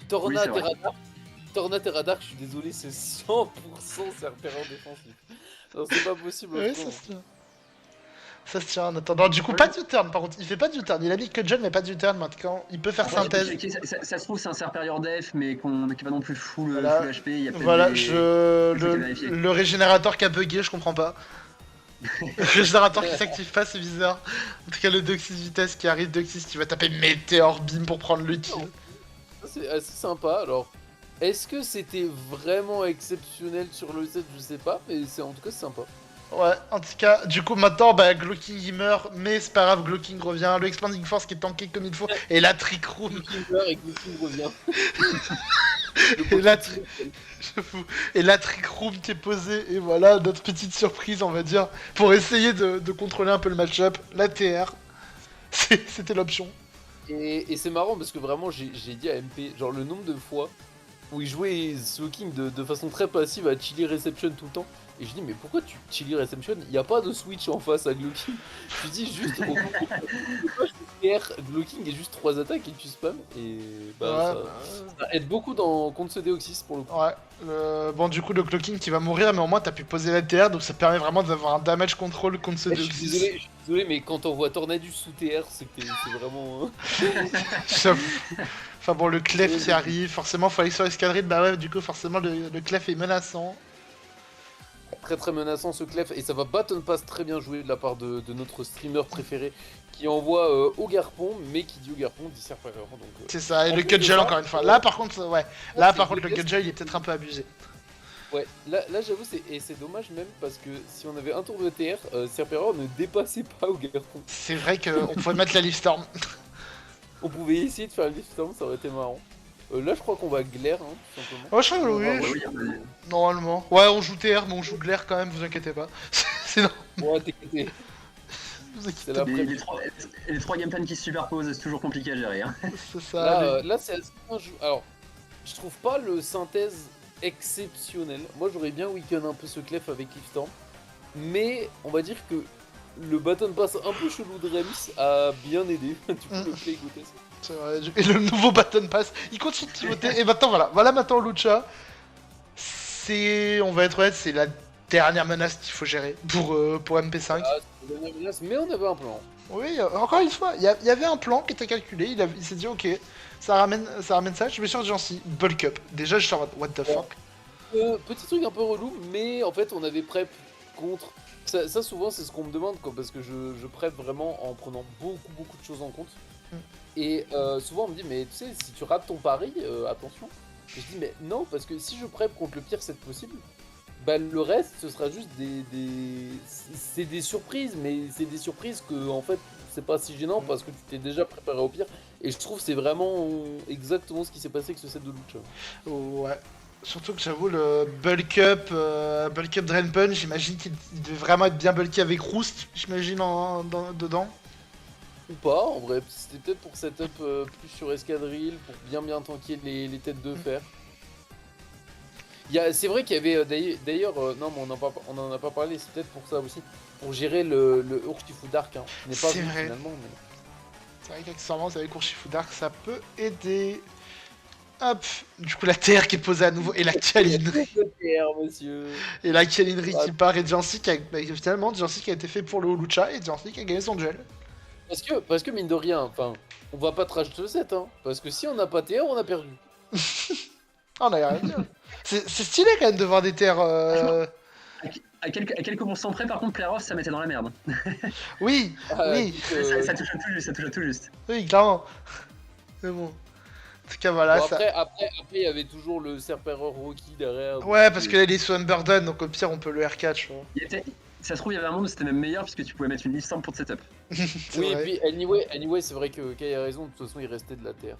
Torna Oui, c'est vrai. Terra Dark, Torna Terra Dark, je suis désolé, c'est 100% Serperior défensif. Non, c'est pas possible. Ouais, ça se tient. Ça se tient en attendant. Du coup, pas de turn par contre. Il fait pas de turn. Il a dit que John mais pas de turn maintenant. Il peut faire synthèse. Ça se trouve, c'est un Serperior Def, mais qui est pas non plus full, Voilà. full HP. Il y a peut-être Voilà, des trucs à vérifier. le régénérateur qui a bugué, je comprends pas. Le régénérateur qui s'active pas, c'est bizarre. En tout cas, le Doxys Vitesse qui arrive, Doxys qui va taper Météor Beam pour prendre le kill. Ça, c'est assez sympa. Alors, est-ce que c'était vraiment exceptionnel sur le set? Je sais pas, mais en tout cas, c'est sympa. Ouais, en tout cas, du coup, maintenant, bah, Glowking il meurt, mais c'est pas grave, Glowking revient. Le Expanding Force qui est tanké comme il faut, et la Trick Room. Glowking meurt et Glowking revient. Et la Trick Room qui est posée, et voilà, notre petite surprise, on va dire, pour essayer de contrôler un peu le match-up. La TR, c'était l'option. Et c'est marrant parce que vraiment, j'ai dit à MP, genre le nombre de fois où il jouait Slowking de façon très passive à Chili Reception tout le temps. Et je dis, mais pourquoi tu Chili Reception? Il n'y a pas de switch en face à Glowking. Je dis juste, au Glowking est juste 3 attaques et tu spam. Et bah, ça aide beaucoup contre ce Deoxys pour le coup. Ouais, bon, du coup, le Glowking qui va mourir, mais au moins t'as pu poser la TR, donc ça permet vraiment d'avoir un damage control contre ce Je Deoxys. suis désolé, mais quand on voit Tornadus sous TR, c'est vraiment. Enfin bon, le Clef qui arrive, forcément, faut aller sur l'escadrille, bah ouais, du coup, forcément, le Clef est menaçant. Très très menaçant ce Clef, et ça va Baton Pass très bien joué de la part de notre streamer préféré qui envoie au Garpon, mais qui dit au Garpon dit Serperior. C'est ça, et le Cudgel encore une fois. Là par contre, ouais, là par contre, le Cudgel il est peut-être un peu abusé. Ouais, là j'avoue, c'est dommage même parce que si on avait un tour de TR, Serperior ne dépassait pas au Garpon. C'est vrai qu'on pouvait mettre la Leafstorm. On pouvait essayer de faire le Leafstorm, ça aurait été marrant. Là je crois qu'on va glaire, hein, tout simplement. Oh, je crois que oui, normalement. Ouais, on joue TR, mais on joue Glaire quand même, vous inquiétez pas. Sinon. Ouais, t'inquiète. Les 3 game plans qui se superposent, c'est toujours compliqué à gérer. Hein. C'est ça. Là c'est assez bien joué. Alors, je trouve pas le synthèse exceptionnel. Moi j'aurais bien week-end un peu ce clef avec Clifton. Mais on va dire que le button pass un peu chelou de Rems a bien aidé. Du coup le play goûtait ça. C'est vrai, et le nouveau button pass, il continue de pivoter, et maintenant voilà maintenant Lucha, on va être honnête, c'est la dernière menace qu'il faut gérer pour MP5. Ah, c'est la dernière menace, mais on avait un plan. Oui, encore une fois, il y avait un plan qui était calculé, il s'est dit ok, ça ramène ça, je vais sur Jancy, bulk up. Déjà je suis en mode what the fuck. Petit truc un peu relou, mais en fait on avait prep contre. Ça souvent c'est ce qu'on me demande quoi, parce que je prep vraiment en prenant beaucoup de choses en compte. Et souvent on me dit mais tu sais si tu rates ton pari, attention. Et je dis mais non parce que si je prep contre le pire set possible, bah le reste ce sera juste c'est des surprises, mais c'est des surprises que en fait c'est pas si gênant parce que tu t'es déjà préparé au pire. Et je trouve que c'est vraiment exactement ce qui s'est passé avec ce set de Lucha. Ouais. Surtout que j'avoue le bulk up Drain Punch, j'imagine qu'il devait vraiment être bien bulky avec Roost, j'imagine dedans. Ou pas, en vrai, c'était peut-être pour setup plus sur escadrille, pour bien tanker les têtes de fer. C'est vrai qu'il y avait d'ailleurs, non mais on en a pas parlé, c'est peut-être pour ça aussi, pour gérer le Urshifu Dark, hein. Je n'ai pas C'est vu vrai. finalement, mais... C'est vrai qu'accessoirement, avec Urshifu Dark, ça peut aider. Hop, du coup la terre qui est posée à nouveau, et la câlinerie. monsieur. Et la câlinerie qui part, et Jancy finalement, Jancy qui a été fait pour le Lucha, et Jancy qui a gagné son duel. Parce que mine de rien, enfin, on va pas trash le set, hein, parce que si on n'a pas TR, on a perdu. Ah, on a rien dit. C'est stylé quand même de voir des terres. À quelques pourcents près, par contre, Playoff, ça mettait dans la merde. Oui, oui, Ça touche à tout juste. oui, clairement. Mais bon. En tout cas, voilà. Bon, ça... après, il y avait toujours le Serpereur Rocky derrière. Ouais, parce que là, il est sous Unburden, donc au pire, on peut le R4, tu vois. Ça se trouve, il y avait un monde où c'était même meilleur puisque tu pouvais mettre une licence pour de setup. Oui, et puis anyway c'est vrai que Kai a raison, de toute façon, il restait de la terre.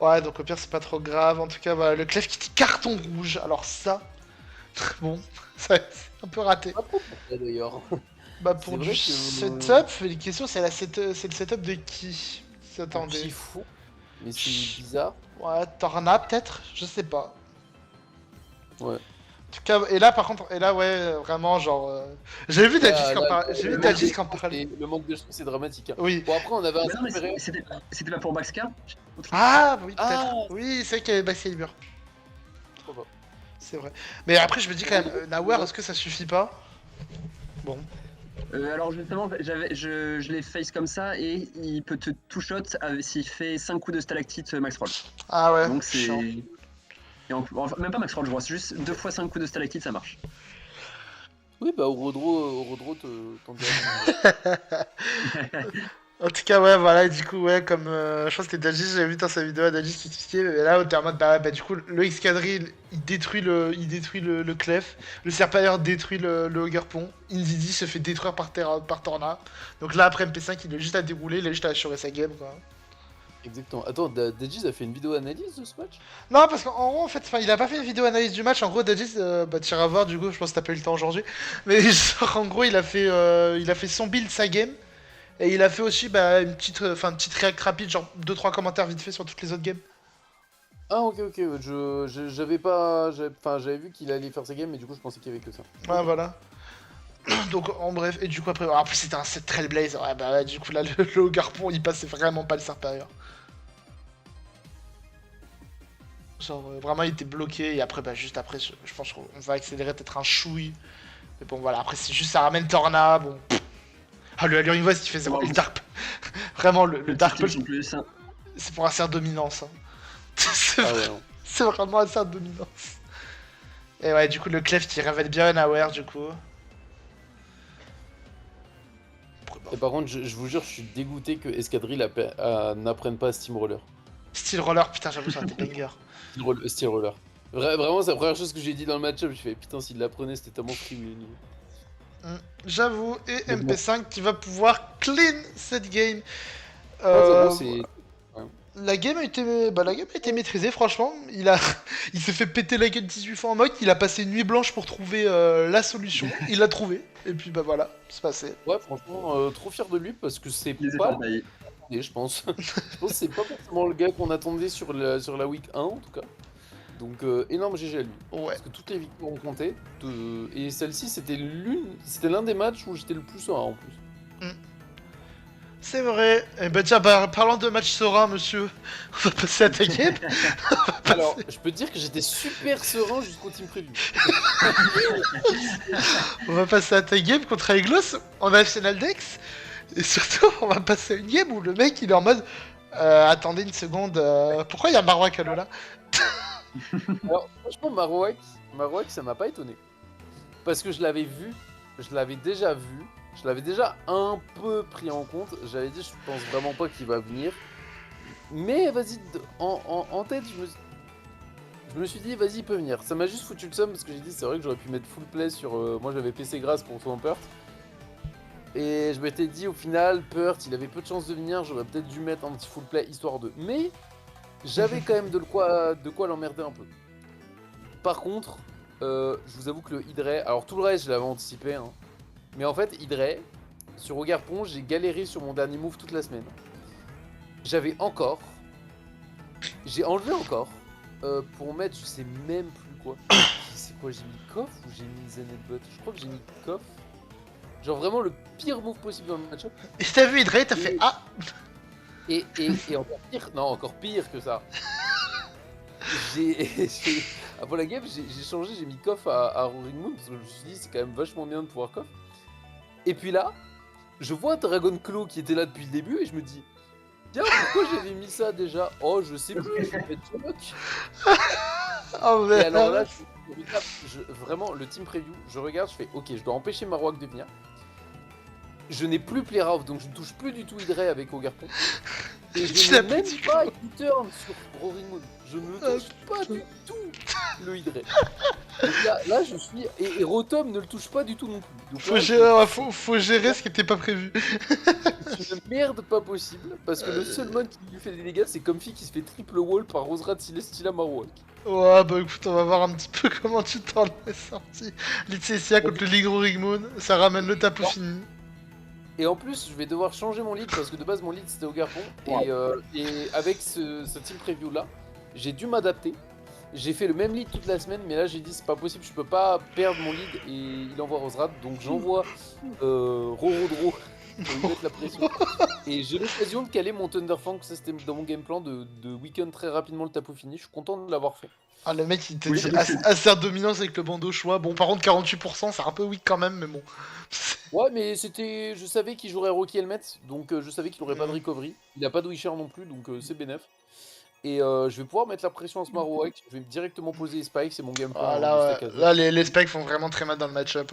Ouais, donc au pire, c'est pas trop grave. En tout cas, voilà, le Clef qui dit carton rouge. Alors ça, bon, ça, c'est un peu raté. Pas trop pour ça d'ailleurs. Bah pour C'est du vrai que- setup, les questions, c'est le setup de qui? Attendez. C'est fou, mais c'est bizarre. Ouais, Torna peut-être? Je sais pas. Ouais. En tout cas, et là par contre, ouais, vraiment genre... J'ai vu Dajis en parler. Le manque de chance, c'est dramatique. Hein. Oui. Bon, après, on avait un Mais non, mais Serpereur. c'était pas pour Baxka. Ah oui, peut-être. Ah. Oui, c'est vrai qu'il y avait Baxcalibur. Trop pas. C'est vrai. Mais après, je me dis quand même, Nawer, est-ce que ça suffit pas? Bon. Alors justement, je l'ai face comme ça et il peut te two-shot s'il fait 5 coups de stalactite max roll. Ah ouais, Donc c'est... chiant. Et enfin, même pas max roll, je crois, c'est juste 2 fois 5 coups de stalactite, ça marche. Oui, bah, au Rodro, t'en diras. En tout cas, ouais, voilà, et du coup, ouais, comme je pense que c'était Dajis, j'avais vu dans sa vidéo à Dajis qui expliquait, mais là, au terme de bah, du coup, le X-Quadrille, il détruit le Clef, le Serpilleur détruit le Hoggerpon, Inzidi se fait détruire par Torna, donc là, après MP5, il a juste à dérouler, il a juste à assurer sa game, quoi. Exactement. Attends, Dajis a fait une vidéo analyse de ce match? Non, parce qu'en gros, en fait, il a pas fait une vidéo analyse du match. En gros, Dajis, bah, tu iras voir, du coup, je pense que t'as pas eu le temps aujourd'hui. Mais genre, en gros, il a fait son build, sa game. Et il a fait aussi bah, une petite react rapide, genre 2-3 commentaires vite fait sur toutes les autres games. Ah, ok. J'avais vu qu'il allait faire sa game, mais du coup, je pensais qu'il y avait que ça. Ouais, voilà. Donc, en bref, et du coup, après, en plus, c'était un set Trailblaze. Ouais, bah, ouais, du coup, là, le Garpon, il passait vraiment pas le Serpilleur. Genre, vraiment, il était bloqué. Et après, bah, juste après, je pense qu'on va accélérer peut-être un chouille. Mais bon, voilà, après, c'est juste, ça ramène Torna. Bon. Ah, le Alluring West, il fait 0. Le Dark. Vraiment, le Dark Pulse, c'est pour un cerf dominance. Hein. C'est vraiment un cerf dominance. Et ouais, du coup, le Clef qui révèle bien un Aware, du coup. Et par contre, je vous jure, je suis dégoûté que Escadrille n'apprenne pas Steamroller. Steel Roller, putain, j'avoue, ça a été banger. Steamroller. Vraiment, c'est la première chose que j'ai dit dans le match-up. Je fais putain, s'il l'apprenait, c'était tellement free. J'avoue, et MP5 qui va pouvoir clean cette game. La game a été maîtrisée, franchement. Il s'est fait péter la gueule 18 fois en mode. Il a passé une nuit blanche pour trouver la solution. Il l'a trouvé. Et puis bah voilà, c'est passé. Ouais, franchement, trop fier de lui parce que c'est pas. Je pense. Je pense que c'est pas forcément le gars qu'on attendait sur la week 1 en tout cas. Donc énorme GG à lui. Ouais. Parce que toutes les victoires ont compté. Et celle-ci, c'était l'un des matchs où j'étais le plus serein en plus. C'est vrai. Et bah tiens, parlant de match serein, monsieur, on va passer à ta game. Alors, je peux te dire que j'étais super serein jusqu'au team preview. On va passer à ta game contre Aeglos en National Dex. Et surtout, on va passer à une game où le mec il est en mode attendez une seconde, pourquoi il y a Marwak à Lola? Alors, franchement, Marowak, ça m'a pas étonné. Parce que je l'avais vu, je l'avais déjà vu, je l'avais déjà un peu pris en compte. J'avais dit, je pense vraiment pas qu'il va venir. Mais vas-y, en tête, je me suis dit, vas-y, il peut venir. Ça m'a juste foutu le seum parce que j'ai dit, c'est vrai que j'aurais pu mettre full play sur. Moi, j'avais PC grâce pour Swampert. Et je m'étais dit, au final, Pert, il avait peu de chances de venir. J'aurais peut-être dû mettre un petit full play histoire de. Mais j'avais quand même de quoi l'emmerder un peu. Par contre, je vous avoue que le Hydray, alors tout le reste, je l'avais anticipé. Hein. Mais en fait, Hydray, sur Ogarpon, j'ai galéré sur mon dernier move toute la semaine. J'ai enlevé encore. Pour mettre, je sais même plus quoi. C'est quoi, j'ai mis Koff ou j'ai mis Zenitbot? Je crois que j'ai mis Koff. Genre vraiment le pire move possible dans le match-up. Et si t'as vu Hydra, t'as fait ah. Et encore pire, non, encore pire que ça. Avant la game, j'ai changé, j'ai mis Koff à Roaring Moon parce que je me suis dit c'est quand même vachement bien de pouvoir Koff. Et puis là, je vois Dragon Claw qui était là depuis le début et je me dis tiens, pourquoi j'avais mis ça déjà? Oh, je sais plus, je vais mettre Turok. Oh Et alors là, merde. vraiment, le team preview, je regarde, je fais ok, je dois empêcher Marowak de venir. Je n'ai plus Play Rough, donc je ne touche plus du tout Hydray avec Ogarpon. Et je n'ai même pas U-turn sur Roaring Moon. Je ne touche pas du tout le Hydray. Donc là je suis. Et Rotom ne le touche pas du tout non plus. Donc Faut là, gérer, faut gérer ce qui était pas prévu. c'est une merde pas possible. Parce que le seul mode qui lui fait des dégâts, c'est Comfy qui se fait triple wall par Roserat Celestia Marowak. Ouais, bah écoute, on va voir un petit peu comment tu t'en es sorti. Licencia contre le Ligro Rigmoon, ça ramène le tapo fini. Et en plus, je vais devoir changer mon lead parce que de base, mon lead c'était Ogarpon. Et avec ce team preview là, j'ai dû m'adapter. J'ai fait le même lead toute la semaine, mais là j'ai dit c'est pas possible, je peux pas perdre mon lead et il envoie Roserat. Donc j'envoie Rorodro pour lui mettre la pression. Et j'ai l'occasion de caler mon Thunderfang, ça c'était dans mon game plan de week-end très rapidement le tapo fini. Je suis content de l'avoir fait. Ah, le mec il te Oui, dit oui, c'est- assert dominance avec le bandeau choix. Bon, par contre, 48%, c'est un peu weak quand même, mais bon. Ouais, mais c'était. Je savais qu'il jouerait Rocky Helmet, donc je savais qu'il aurait pas de recovery. Il a pas de Wisher non plus, donc c'est bénef. Et je vais pouvoir mettre la pression à ce Marowak. Je vais directement poser les spikes, c'est mon game plan. Ah, de là, stack à zéro. là les specs font vraiment très mal dans le match-up.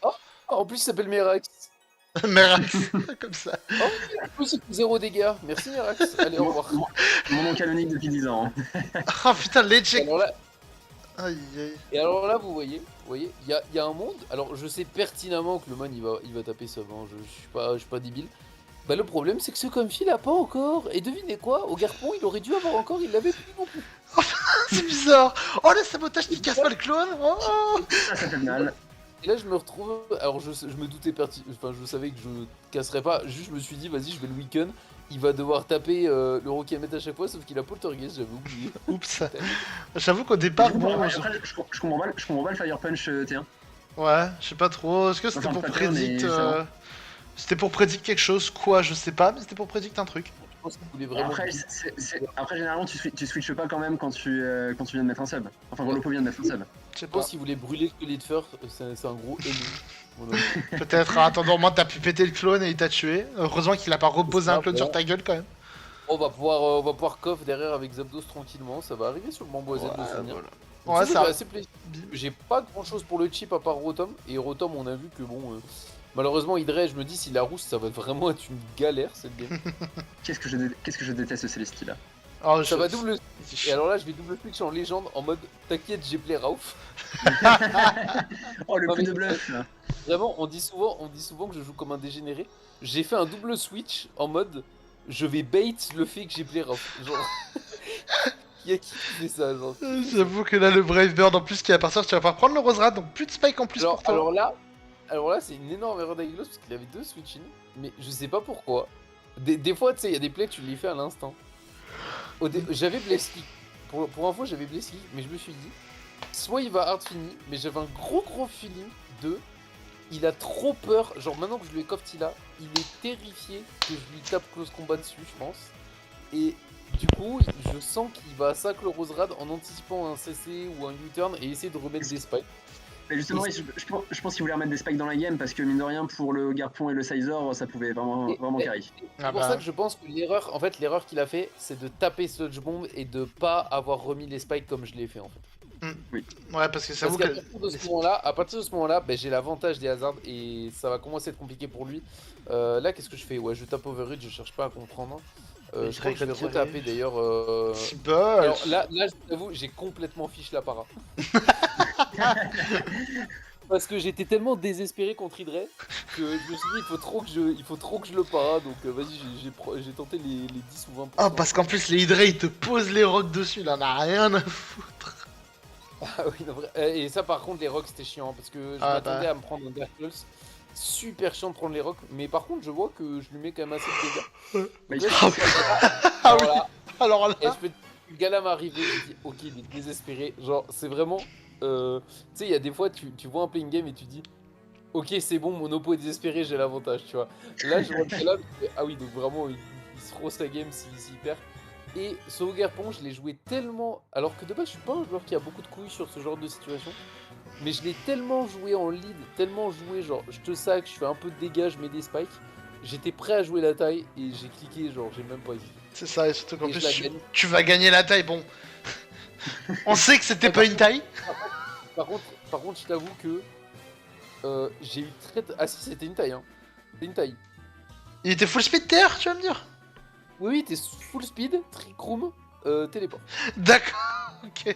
Ah, en plus, il s'appelle Merax. Merax, comme ça. Oh, en plus, il fait 0 dégâts. Merci Merax. Allez, au revoir. Mon nom canonique depuis 10 ans. Hein. Ah putain, Et legit. alors là, Aïe aïe. vous voyez, il y a un monde. Alors, je sais pertinemment que le man il va taper sub. Hein, je suis pas débile. Bah, le problème, c'est que ce Comfy l'a pas encore. Et devinez quoi, au Garpon, il aurait dû avoir encore, il l'avait plus non plus. C'est bizarre. Oh, le sabotage qui casse pas le clone. Oh. Ça fait mal. Et là, je me retrouve. Alors, je me doutais enfin, je savais que je casserais pas. Juste, je me suis dit, vas-y, je vais le week-end. Il va devoir taper le Rocky Helmet à chaque fois, sauf qu'il a Poltergeist, j'avais oublié. Oups. J'avoue qu'au départ, bon. Après, je comprends pas le Fire Punch T1. Ouais, je sais pas trop. Est-ce que c'était Enfin, pour pas très, mais prédict ça va. C'était pour prédict quelque chose, quoi, je sais pas, mais c'était pour prédict un truc. Je pense qu'il voulait vraiment. Après, généralement, tu switches pas quand même quand tu viens de mettre un sub. Enfin, quand l'oppo vient de mettre un sub. Je sais Je pas. pense qu'il voulait brûler le de Fur, c'est un gros ennemi. Mon homme. Peut-être, en attendant, au moins t'as pu péter le clone et il t'a tué. Heureusement qu'il a pas reposé C'est un ça, clone bon. sur ta gueule quand même. On va pouvoir coff derrière avec Zapdos tranquillement, ça va arriver sur le bambou à Z de souvenir. voilà. Donc Ouais, ça, ça- fait assez plaisir. J'ai pas grand chose pour le chip à part Rotom, et Rotom on a vu que bon, malheureusement Hydray, je me dis si la rousse ça va vraiment être une galère cette game. Qu'est-ce que je déteste ce Célestie là. Oh, Ça je- va double. Et alors là je vais double switch en légende en mode t'inquiète j'ai play Rauf. Oh, le Non, coup mais- de bluff là. Vraiment on dit souvent que je joue comme un dégénéré. J'ai fait un double switch en mode je vais bait le fait que j'ai play Rauf. Genre. Qui a qui fait ça genre. J'avoue que là, le Brave Bird en plus qui va partir, tu vas pas prendre le Roserat, donc plus de spike en plus pour toi. Alors là, c'est une énorme erreur d'Aiglos parce qu'il avait 2 switch-in, mais je sais pas pourquoi. Des fois, tu sais, il y a des plays, tu les fais à l'instant. J'avais Blaze Kick. pour info, j'avais blessé, mais je me suis dit, soit il va hard fini, mais j'avais un gros feeling de. Il a trop peur, genre maintenant que je lui ai Coftila, il est terrifié que je lui tape close combat dessus, je pense. Et du coup, je sens qu'il va sac le Roserad en anticipant un CC ou un U-turn et essayer de remettre des spikes. Mais justement, oui, je pense qu'il voulait remettre des spikes dans la game parce que mine de rien, pour le Garpon et le Sizor, ça pouvait vraiment carry. C'est pour ça que je pense que l'erreur, en fait, l'erreur qu'il a fait, c'est de taper Sludge Bomb et de pas avoir remis les spikes comme je l'ai fait en fait. Oui. Ouais, parce que ça Parce vaut qu'à que. partir de ce moment-là, ben, j'ai l'avantage des hazards et ça va commencer à être compliqué pour lui. Là, qu'est-ce que je fais? Ouais, je tape overreach, je cherche pas à comprendre. Je crois que je vais retaper d'ailleurs. Alors là, je t'avoue, j'ai complètement fiche la para. Parce que j'étais tellement désespéré contre Hydray que je me suis dit il faut trop que je le para, donc vas-y j'ai tenté les 10 ou 20%. Ah, parce qu'en plus les Hydra ils te posent les rocks dessus, là on a rien à foutre. Ah oui, non, vrai. Et ça par contre les rocks c'était chiant parce que je m'attendais à me prendre un Dark Pulse. Super chiant de prendre les rocks, mais par contre je vois que je lui mets quand même assez de dégâts. Donc, là, Ah oui, voilà. alors là. Et le gars m'arriver, je dis ok il est désespéré, genre c'est vraiment... tu sais il y a des fois tu vois un playing game et tu dis ok c'est bon mon oppo est désespéré j'ai l'avantage tu vois. Là je vois le là ah oui donc vraiment il se rose sa game s'il perd. Et Sauvegarpon je l'ai joué tellement, alors que de base je suis pas un joueur qui a beaucoup de couilles sur ce genre de situation, mais je l'ai tellement joué en lead, tellement joué genre je te sac, je fais un peu de dégâts, je mets des spikes. J'étais prêt à jouer la taille et j'ai cliqué genre j'ai même pas hésité. C'est ça, et surtout qu'en Et plus tu vas gagner la taille, bon. On sait que c'était pas une taille. Par contre, je t'avoue que j'ai eu très... Ah si, c'était une taille, hein. C'était une taille. Il était full speed terre, tu vas me dire? Oui, t'es full speed, trick room, téléport. D'accord, ok.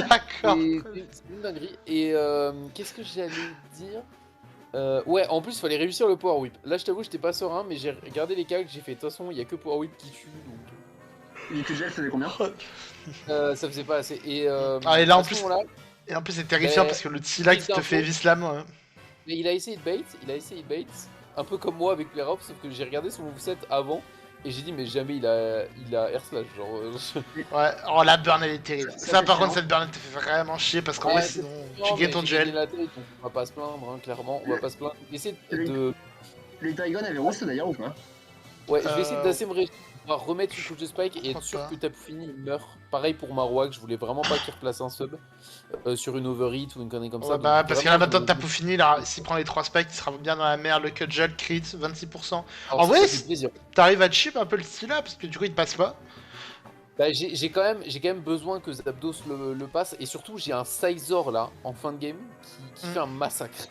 D'accord. C'est une dinguerie. Et qu'est-ce que j'allais dire? Ouais, en plus, il fallait réussir le power whip. Là, je t'avoue, j'étais pas serein, mais j'ai regardé les calques, j'ai fait, de toute façon, il y a que power whip qui tue, donc... Liquid Gel faisait combien? Ça faisait pas assez. Et, Ah, et là, en à ce plus... moment-là, Et en plus c'est terrifiant Mais- parce que le Tila qui te fait heavy slam. mais il a essayé de bait, un peu comme moi avec les Rops, sauf que j'ai regardé son moveset avant, et j'ai dit, mais jamais il a air slash, genre... Ouais, oh la burn elle est terrible. Ça, Ça c'est par contre chiant. cette burn elle te fait vraiment chier parce qu'en Ouais, vrai c'est sinon Non, tu mais gagnes ton j'ai gagné duel. la tête, donc on va pas se plaindre, hein, clairement, on va pas se plaindre. Essayer de... Les Tygon avaient roost d'ailleurs ou pas? Ouais, je vais essayer d'assez me réussir, remettre une couche de spike et être crois sûr pas. que Tapufini il meurt. Pareil pour Marowak, je voulais vraiment pas qu'il replace un sub sur une overhit ou une connerie comme ça. Ouais, donc bah parce que là vraiment, maintenant je- Tapu fini là, s'il prend les 3 spikes il sera bien dans la merde, le cudgel, crit, 26%. Alors En ça, vrai, ça fait plaisir. t'arrives à chip un peu le Tila parce que du coup il te passe pas. Bah, j'ai quand même besoin que Zapdos le passe, et surtout j'ai un Sizor là en fin de game qui fait un massacre.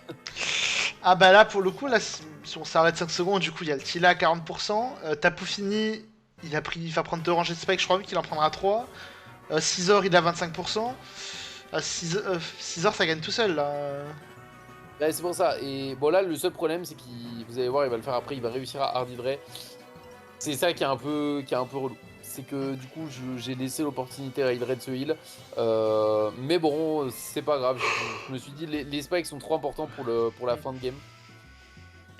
Ah bah là pour le coup là si on s'arrête 5 secondes du coup il y a le Tila à 40%, Tapu fini il va prendre 2 rangées de spikes, je crois qu'il en prendra 3. Scizor il a 25%. Scizor ça gagne tout seul là. Ouais, c'est pour ça. Et bon, là, le seul problème, c'est qu'il, vous allez voir, il va le faire après, il va réussir à hard hydrer. C'est ça qui est un peu relou. C'est que du coup, j'ai laissé l'opportunité à hydrer de ce heal. Mais bon, c'est pas grave. Je me suis dit, les spikes sont trop importants pour la fin de game.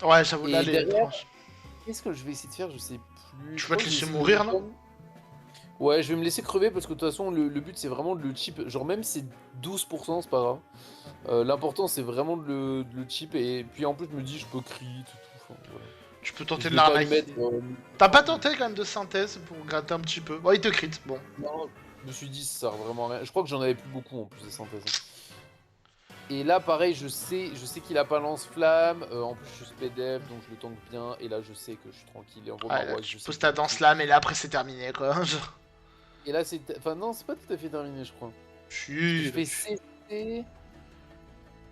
Ouais j'avoue Et là les derrière, tranches. Qu'est-ce que je vais essayer de faire? Je sais plus. Tu Je vas te crois que laisser j'ai mourir, essayé non? Ouais, je vais me laisser crever parce que de toute façon, le but c'est vraiment de le chip. Genre, même si c'est 12%, c'est pas grave. L'important c'est vraiment de le chip. Et puis en plus, je me dis, je peux crit et tout. Enfin, voilà. Tu peux Je tenter de vais pas l'arnaquer. le mettre, T'as pas tenté quand même de synthèse pour gratter un petit peu. Bon il te crit, bon. non, je me suis dit, ça sert vraiment à rien. Je crois que j'en avais plus beaucoup en plus des synthèses. Et là, pareil, je sais qu'il a pas lance-flamme. En plus, je suis SPDF, donc je le tank bien. Et là, je sais que je suis tranquille. Et on va Ouais, voir, tu je sais poses que- ta danse là mais là après c'est terminé quoi. Genre. Et là, c'est. Enfin, non, c'est pas tout à fait terminé, je crois. Si, Je fais CC.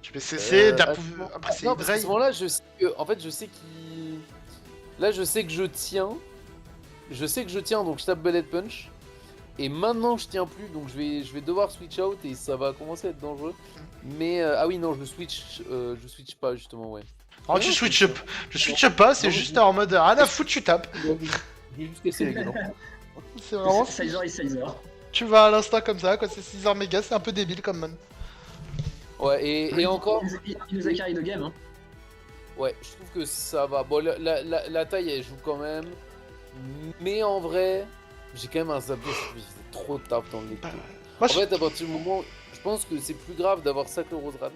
tu fais CC, Attends. après c'est Non, parce qu'à ce Hydra. moment-là, je sais que. En fait, je sais qu'il. Là, je sais que je tiens. Je sais que je tiens, donc je tape Bullet Punch. Et maintenant, je tiens plus, donc je vais devoir switch out et ça va commencer à être dangereux. Mais. Ah oui, non, je switch pas, justement, ouais. Alors tu switch up. Tu switch pas, c'est Non, juste je- en mode ah la foot tu tapes. Je vais juste casser la gueule. hein. C'est vraiment. Sizor et Sizor. Tu vas à l'instant comme ça, quoi, c'est 6h méga, c'est un peu débile comme man. Ouais, et encore. Il nous a carry de game. Hein. Ouais, je trouve que ça va. Bon, la taille, elle joue quand même. Mais en vrai, j'ai quand même un Zapdos. trop de taf dans le deck. Bah, En moi, fait, à partir du moment, je pense que c'est plus grave d'avoir sacré Roserad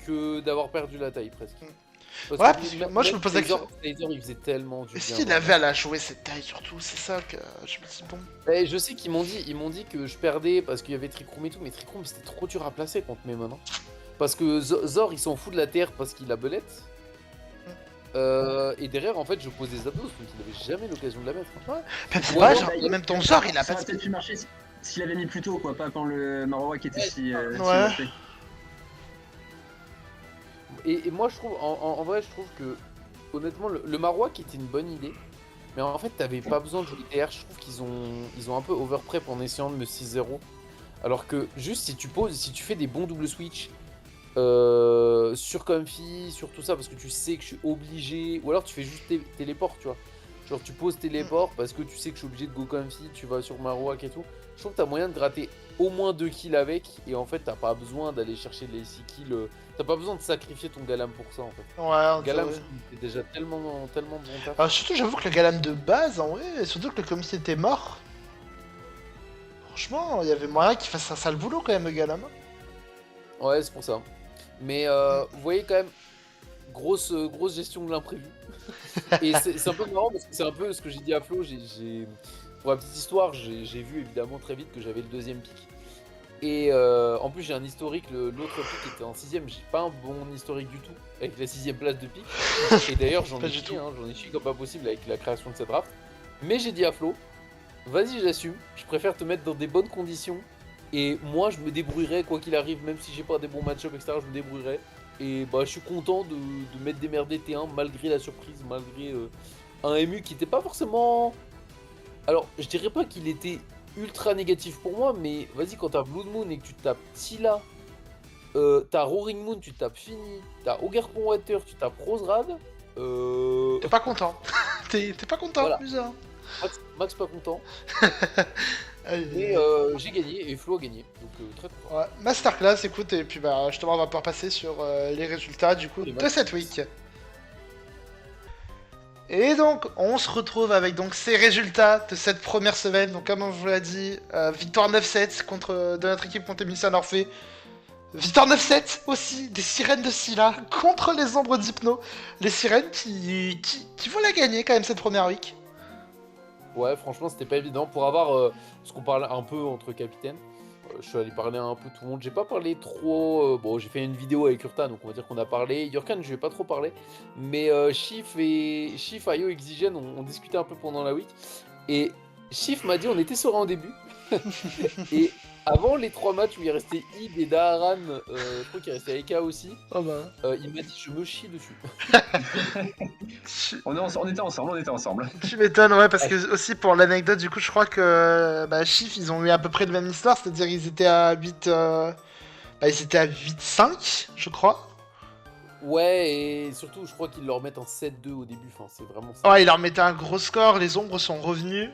que d'avoir perdu la taille presque. Ouais, parce que moi, je me posais la question. Taser, il faisait tellement du Est-ce bien. qu'il avait à la jouer cette taille surtout? C'est ça que je me dis bon. Et je sais qu'ils m'ont dit que je perdais parce qu'il y avait Trick Room et tout, mais Trick Room c'était trop dur à placer contre mes mains. Parce que Zor il s'en fout de la terre parce qu'il a belette. Et derrière en fait je pose des abdos donc il avait jamais l'occasion de la mettre. Même, c'est Ouais, pas, non, genre, bah, même ton sort, il a Ça pas aurait de. peut-être pu marcher s'il avait mis plus tôt, quoi, pas quand le Marowak était si Ouais. OP. Et moi je trouve, en vrai je trouve que honnêtement le Marowak était une bonne idée. Mais en fait t'avais pas besoin de jouer TR, je trouve qu'ils ont un peu overprep en essayant de me 6-0. Alors que juste si tu fais des bons double switch sur Comfy, sur tout ça, parce que tu sais que je suis obligé, ou alors tu fais juste téléport, tu vois. Genre tu poses téléport parce que tu sais que je suis obligé de go Comfy, tu vas sur Marowak et tout. Je trouve que t'as moyen de gratter au moins 2 kills avec, et en fait t'as pas besoin d'aller chercher les 6 kills, t'as pas besoin de sacrifier ton Galam pour ça en fait. Ouais, Galam, ouais. c'est déjà tellement bon taf. Alors, surtout, j'avoue que le Galam de base, en vrai, et surtout que le comité était mort. Franchement, il y avait moyen qu'il fasse un sale boulot quand même, le Galam. Ouais, c'est pour ça. Mais vous voyez quand même, grosse gestion de l'imprévu. Et c'est un peu marrant parce que c'est un peu ce que j'ai dit à Flo. Pour la petite histoire, j'ai vu évidemment très vite que j'avais le deuxième pick. Et en plus, j'ai un historique. L'autre pick était en 6ème. J'ai pas un bon historique du tout avec la 6ème place de pick. Et d'ailleurs, j'en Pas ai du chié, tout. hein, j'en ai chié comme pas possible avec la création de cette draft. Mais j'ai dit à Flo, vas-y, j'assume. Je préfère te mettre dans des bonnes conditions. Et moi, je me débrouillerai quoi qu'il arrive, même si j'ai pas des bons match-up, etc. Je me débrouillerai. Et bah, je suis content de m'être démerdé T1 malgré la surprise, malgré un MU qui était pas forcément. Alors, je dirais pas qu'il était ultra négatif pour moi, mais vas-y, quand t'as Blood Moon et que tu tapes Tila, t'as Roaring Moon, tu tapes Fini, t'as Ogerpon Water, tu tapes Roserad. T'es pas content. T'es pas content, Voilà. bizarre. Max pas content. Allez. Et j'ai gagné et Flo a gagné. Donc très content. Ouais, masterclass, écoute, et puis bah, justement, on va pouvoir passer sur les résultats du coup Les de matchs. cette week. Et donc, on se retrouve avec donc ces résultats de cette première semaine. Donc, comme on vous l'a dit, victoire 9-7 de notre équipe contre Mission Orphée. Victoire 9-7 aussi des sirènes de Scylla contre les ombres d'Hypno. Les sirènes qui vont la gagner quand même cette première week. Ouais, franchement, c'était pas évident pour avoir ce qu'on parle un peu entre capitaines. Je suis allé parler un peu tout le monde. J'ai pas parlé trop. Bon, j'ai fait une vidéo avec Urta, donc on va dire qu'on a parlé. Yorkan, je vais pas trop parler. Mais Chief, Ayo, Exigen, on discutait un peu pendant la week. Et Chief m'a dit, on était serein au début. Et avant les 3 matchs où il restait Id et Daharan, je crois qu'il restait Aika aussi, Oh bah. il m'a dit, je me chie dessus. On était ensemble. Tu m'étonnes, ouais, parce que aussi pour l'anecdote, du coup, je crois que bah, Chief, ils ont eu à peu près la même histoire, c'est-à-dire ils étaient à 8. Ils étaient à 8-5, je crois. Ouais, et surtout, je crois qu'ils leur mettent un 7-2 au début. Enfin, c'est vraiment ça. Ouais, ils leur mettaient un gros score, les ombres sont revenus.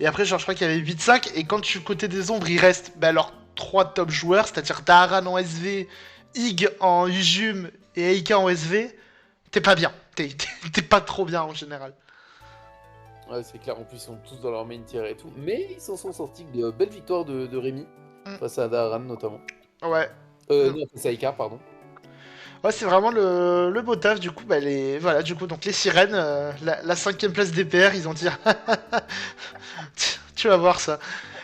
Et après, genre, je crois qu'il y avait 8-5. Et quand tu es côté des ombres, il reste bah, leurs 3 top joueurs, c'est-à-dire Daharan en SV, Ig en Ujum et Eika en SV. T'es pas bien. T'es pas trop bien en général. Ouais, c'est clair, en plus ils sont tous dans leur main tier et tout. Mais ils s'en sont sortis de belles victoires de Rémi, face à Daharan notamment. Ouais. Non, face à Ika, pardon. Ouais, c'est vraiment le beau taf. Du coup, bah, voilà, du coup, donc les sirènes, la 5ème place des PR, ils ont dit tu vas voir ça.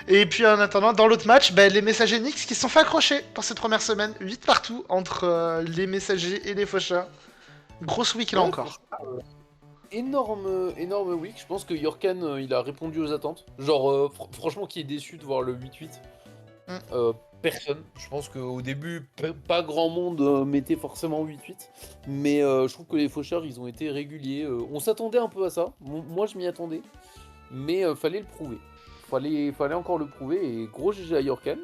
Et puis en attendant, dans l'autre match, bah, les messagers Nyx qui se sont fait accrocher dans cette première semaine. 8 partout entre les messagers et les faucheurs. Grosse week là Ouais, encore. Énorme week. Je pense que Yorkan, il a répondu aux attentes. Genre, franchement, qui est déçu de voir le 8-8 Personne. Je pense qu'au début, pas grand monde mettait forcément 8-8. Mais je trouve que les faucheurs, ils ont été réguliers. On s'attendait un peu à ça. Moi, je m'y attendais. Mais fallait le prouver. Fallait encore le prouver. Et gros GG à Yorkan.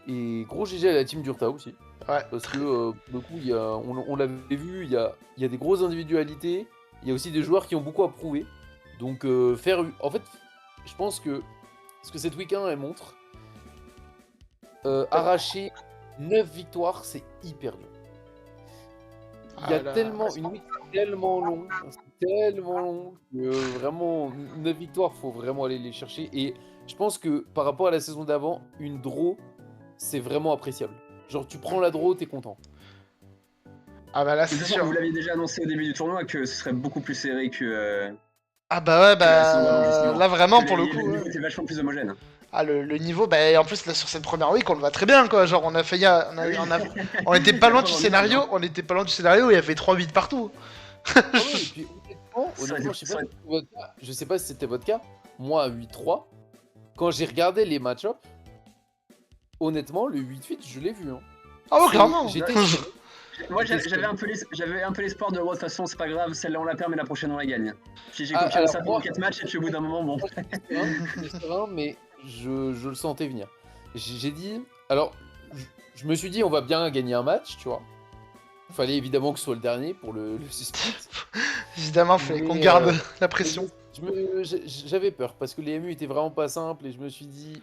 Et gros GG à la team d'Urta aussi. Ouais. Parce que, pour le coup, on l'avait vu, il y a des grosses individualités. Il y a aussi des joueurs qui ont beaucoup à prouver. Donc, en fait, je pense que ce que cette week-end, elle montre, arracher 9 victoires, c'est hyper dur. Il y a tellement une week tellement long, que vraiment 9 victoires, faut vraiment aller les chercher. Et je pense que par rapport à la saison d'avant, une draw, c'est vraiment appréciable. Genre tu prends la draw, t'es content. Ah bah là, De c'est toute façon, sûr. vous l'aviez déjà annoncé au début du tournoi que ce serait beaucoup plus serré Ah bah ouais, que la saison d'avant, bah justement. là vraiment Que pour le le coup. niveau Ouais. était vachement plus homogène. Ah le niveau, bah en plus là sur cette première week on le voit très bien quoi. Genre on a failli, Oui. on était pas Il y a loin pas du vraiment de marge, scénario, hein. on était pas loin du scénario où il y avait 3-8 partout. Ah ouais, et puis Ça aurait été- je sais ça pas aurait- si c'était votre cas, moi à 8-3, quand j'ai regardé les match-ups, honnêtement, le 8-8, je l'ai vu. Hein. Ah ouais clairement. J'étais Ouais. serré. Moi, J'étais j'avais serré. un peu l'espoir de de toute façon, c'est pas grave, celle-là on la perd, mais la prochaine on la gagne. J'ai Ah, confirmé alors ça pendant moi, 4 matchs, et puis au bout d'un moment, bon. moi, j'étais serein, mais je le sentais venir. J'ai dit, alors, je me suis dit, on va bien gagner un match, tu vois. Il fallait évidemment que ce soit le dernier pour le suspense. Évidemment, fallait qu'on Mais, garde la pression. J'avais peur parce que les MU étaient vraiment pas simples et je me suis dit,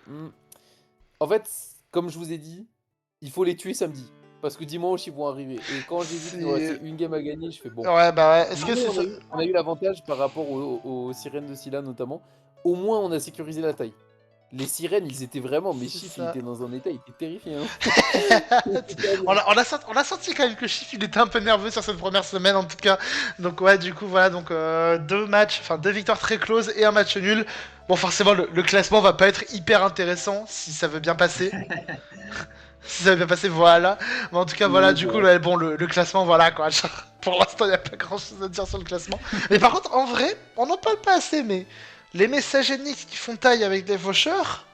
en fait, comme je vous ai dit, il faut les tuer samedi parce que dimanche ils vont arriver. Et quand j'ai vu qu'il nous restait C'est... une game à gagner, je fais bon. Ouais bah ouais, est-ce que Nous, c'est ça? on a eu l'avantage par rapport aux sirènes de Scylla notamment. Au moins, on a sécurisé la taille. Les sirènes, ils étaient vraiment, mes C'est chiffres, il ça. était dans un état, il était terrifié. Hein. On a senti quand même que Chief il était un peu nerveux sur cette première semaine en tout cas. Donc ouais du coup voilà donc deux victoires très closes et un match nul. Bon forcément le classement va pas être hyper intéressant si ça veut bien passer. Si ça veut bien passer voilà. Mais en tout cas voilà Ouais, du coup ouais. bon le classement voilà quoi. Pour l'instant il y a pas grand chose à dire sur le classement. Mais par contre en vrai on n'en parle pas assez mais les messages Nix qui font taille avec les faucheurs.